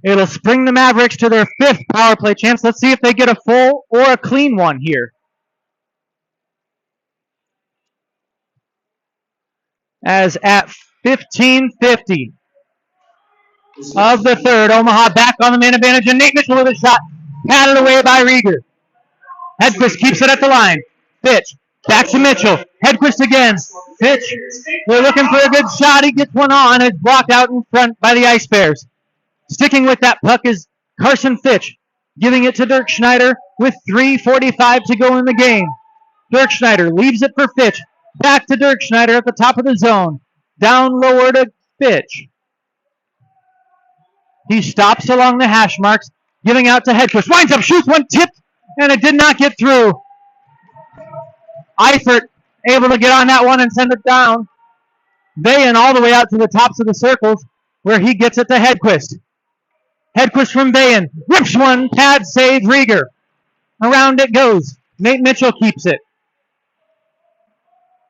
It'll spring the Mavericks to their 5th power play chance. Let's see if they get a full or a clean one here. As at 15:50 of the third, Omaha back on the man advantage, and Nate Mitchell with a shot, patted away by Rieger. Hedquist keeps it at the line. Fitch, back to Mitchell. Hedquist again. Fitch, they're looking for a good shot. He gets one on. It's blocked out in front by the Ice Bears. Sticking with that puck is Carson Fitch, giving it to Dirk Schneider with 3:45 to go in the game. Dirk Schneider leaves it for Fitch. Back to Dirk Schneider at the top of the zone. Down lower to Fitch. He stops along the hash marks, giving out to Hedquist. Winds up, shoots one, tipped, and it did not get through. Eifert able to get on that one and send it down. Bayan all the way out to the tops of the circles where he gets it to Hedquist. Hedquist from Bayan. Rips one, pad save, Rieger. Around it goes. Nate Mitchell keeps it.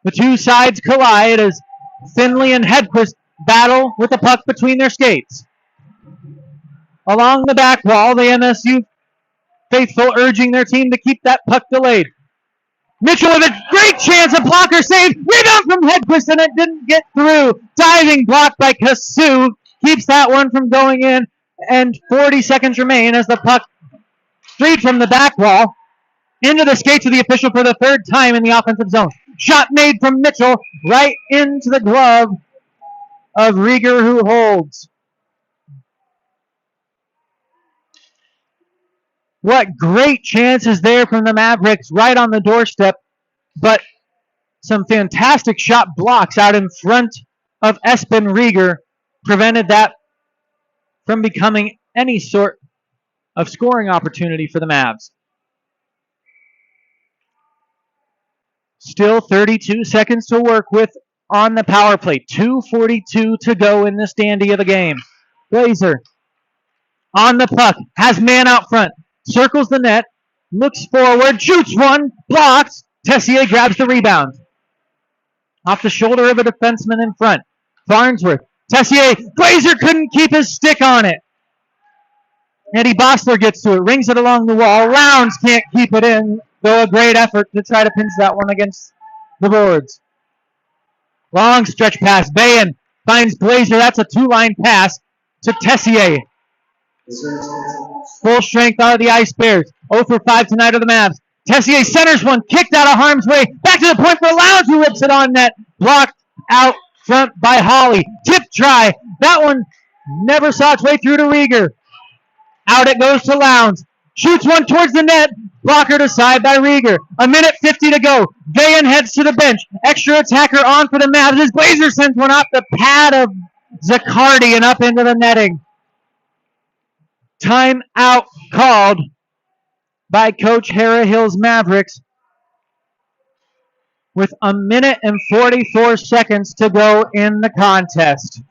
The two sides collide as Finley and Hedquist battle with the puck between their skates. Along the back wall, the MSU faithful urging their team to keep that puck delayed. Mitchell with a great chance, a blocker save, rebound from Hedquist, and it didn't get through. Diving block by Kasu keeps that one from going in, and 40 seconds remain as the puck straight from the back wall into the skates of the official for the third time in the offensive zone. Shot made from Mitchell right into the glove of Rieger, who holds. What great chances there from the Mavericks right on the doorstep, but some fantastic shot blocks out in front of Espen Rieger prevented that from becoming any sort of scoring opportunity for the Mavs. Still 32 seconds to work with on the power play. 2:42 to go in the standee of the game. Glazer on the puck, has man out front, circles the net, looks forward, shoots one, blocks. Tessier grabs the rebound. Off the shoulder of a defenseman in front. Farnsworth, Tessier, Glazer couldn't keep his stick on it. Eddie Bossler gets to it, rings it along the wall. Lowndes can't keep it in, though a great effort to try to pinch that one against the boards. Long stretch pass. Bayan finds Glazer. That's a two-line pass to Tessier. Full strength out of the Ice Bears. 0 for 5 tonight of the Mavs. Tessier centers one, kicked out of harm's way. Back to the point for Lowndes, who rips it on net. Blocked out front by Hawley. Tip try. That one never saw its way through to Rieger. Out it goes to Lowndes. Shoots one towards the net. Blockered aside by Rieger. 1:50 to go. Vayan heads to the bench. Extra attacker on for the Mavs as Glazer sends one off the pad of Zaccardi and up into the netting. Timeout called by Coach Hara Hill's Mavericks with 1:44 to go in the contest.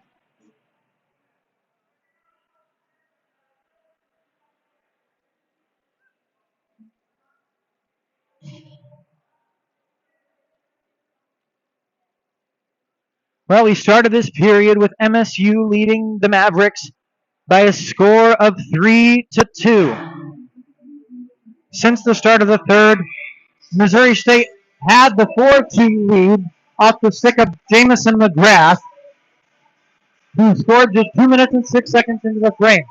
Well, we started this period with MSU leading the Mavericks by a score of 3-2. Since the start of the third, Missouri State had the 4-2 lead off the stick of Jamison McGrath, who scored just 2 minutes and 6 seconds into the frame.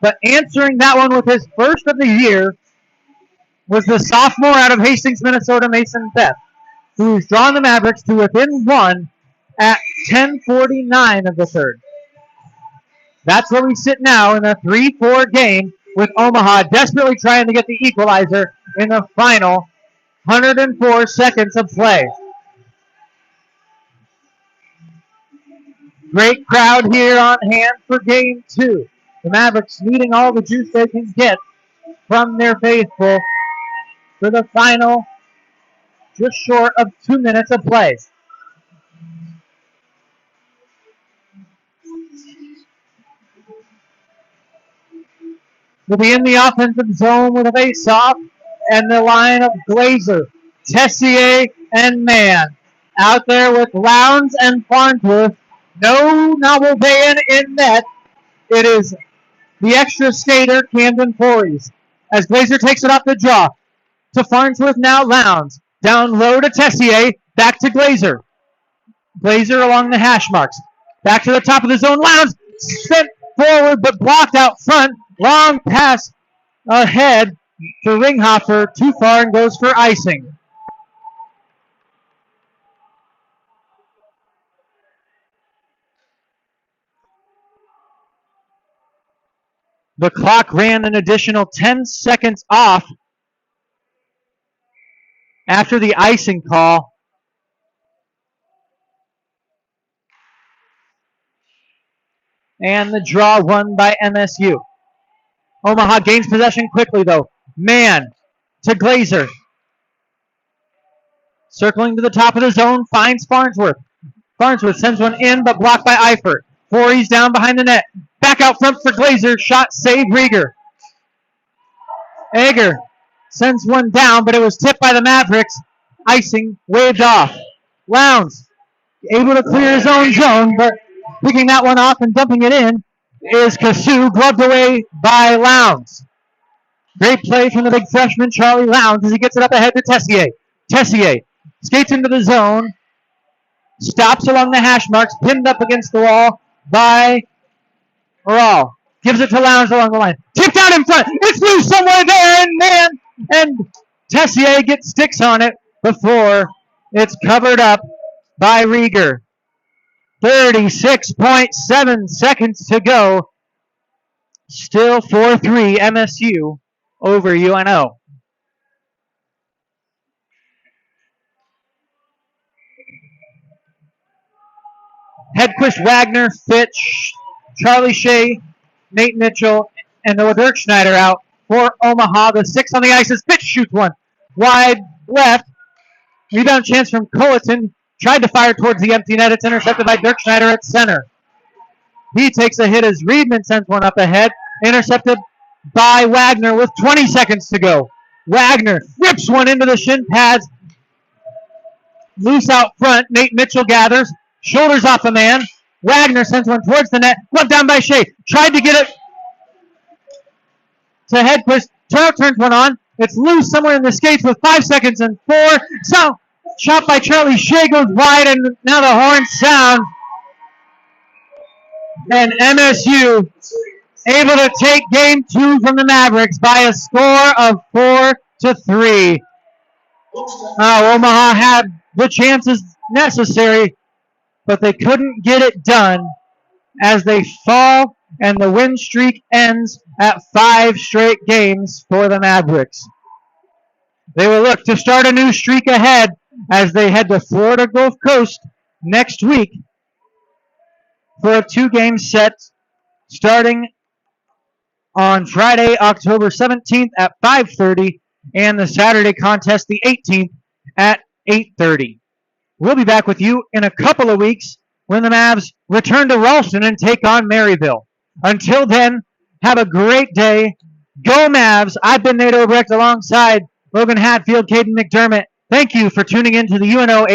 But answering that one with his first of the year was the sophomore out of Hastings, Minnesota, Mason Beth, who's drawn the Mavericks to within one at 10:49 of the third. That's where we sit now in a 3-4 game with Omaha desperately trying to get the equalizer in the final 104 seconds of play. Great crowd here on hand for game two. The Mavericks needing all the juice they can get from their faithful for the final just short of 2 minutes of play. Will be in the offensive zone with a face-off, and the line of Glazer, Tessier, and Mann. Out there with Lowndes and Farnsworth. No Nobelbayan in net. It is the extra skater, Camden Voorhees. As Glazer takes it off the draw. To Farnsworth, now Lowndes. Down low to Tessier, back to Glazer. Glazer along the hash marks. Back to the top of the zone. Lowndes sent forward but blocked out front. Long pass ahead to Ringhofer, too far and goes for icing. The clock ran an additional 10 seconds off after the icing call. And the draw won by MSU. Omaha gains possession quickly, though. Mann to Glazer. Circling to the top of the zone, finds Farnsworth. Farnsworth sends one in, but blocked by Eifert. Voorhees down behind the net. Back out front for Glazer. Shot save Rieger. Egger sends one down, but it was tipped by the Mavericks. Icing waved off. Lowndes able to clear his own zone, but picking that one off and dumping it in is Kasu, gloved away by Lowndes. Great play from the big freshman, Charlie Lowndes, as he gets it up ahead to Tessier. Tessier skates into the zone, stops along the hash marks, pinned up against the wall by Rawl. Gives it to Lounge along the line. Tipped out in front. It's loose somewhere there, and Tessier gets sticks on it before it's covered up by Rieger. 36.7 seconds to go. Still 4-3 MSU over UNO. Hedquist, Wagner, Fitch, Charlie Shea, Nate Mitchell, and Noah Dirkschneider out for Omaha. The 6 on the ice is Fitch shoots one. Wide left. Rebound chance from Colleton. Tried to fire towards the empty net. It's intercepted by Dirkschneider at center. He takes a hit as Reedman sends one up ahead. Intercepted by Wagner with 20 seconds to go. Wagner rips one into the shin pads. Loose out front. Nate Mitchell gathers. Shoulders off a man. Wagner sends one towards the net. Gloved down by Shea. Tried to get it to Hedquist. Turns one on. It's loose somewhere in the skates with 5 seconds and 4. So, shot by Charlie Shea goes wide, and now the horns sound. And MSU able to take game 2 from the Mavericks by a score of 4-3. Omaha had the chances necessary, but they couldn't get it done as they fall, and the win streak ends at 5 straight games for the Mavericks. They will look to start a new streak ahead as they head to Florida Gulf Coast next week for a 2-game set starting on Friday, October 17th at 5:30, and the Saturday contest, the 18th, at 8:30. We'll be back with you in a couple of weeks when the Mavs return to Ralston and take on Maryville. Until then, have a great day. Go Mavs. I've been Nate Obrecht alongside Logan Hatfield, Caden McDermott. Thank you for tuning in to the UNO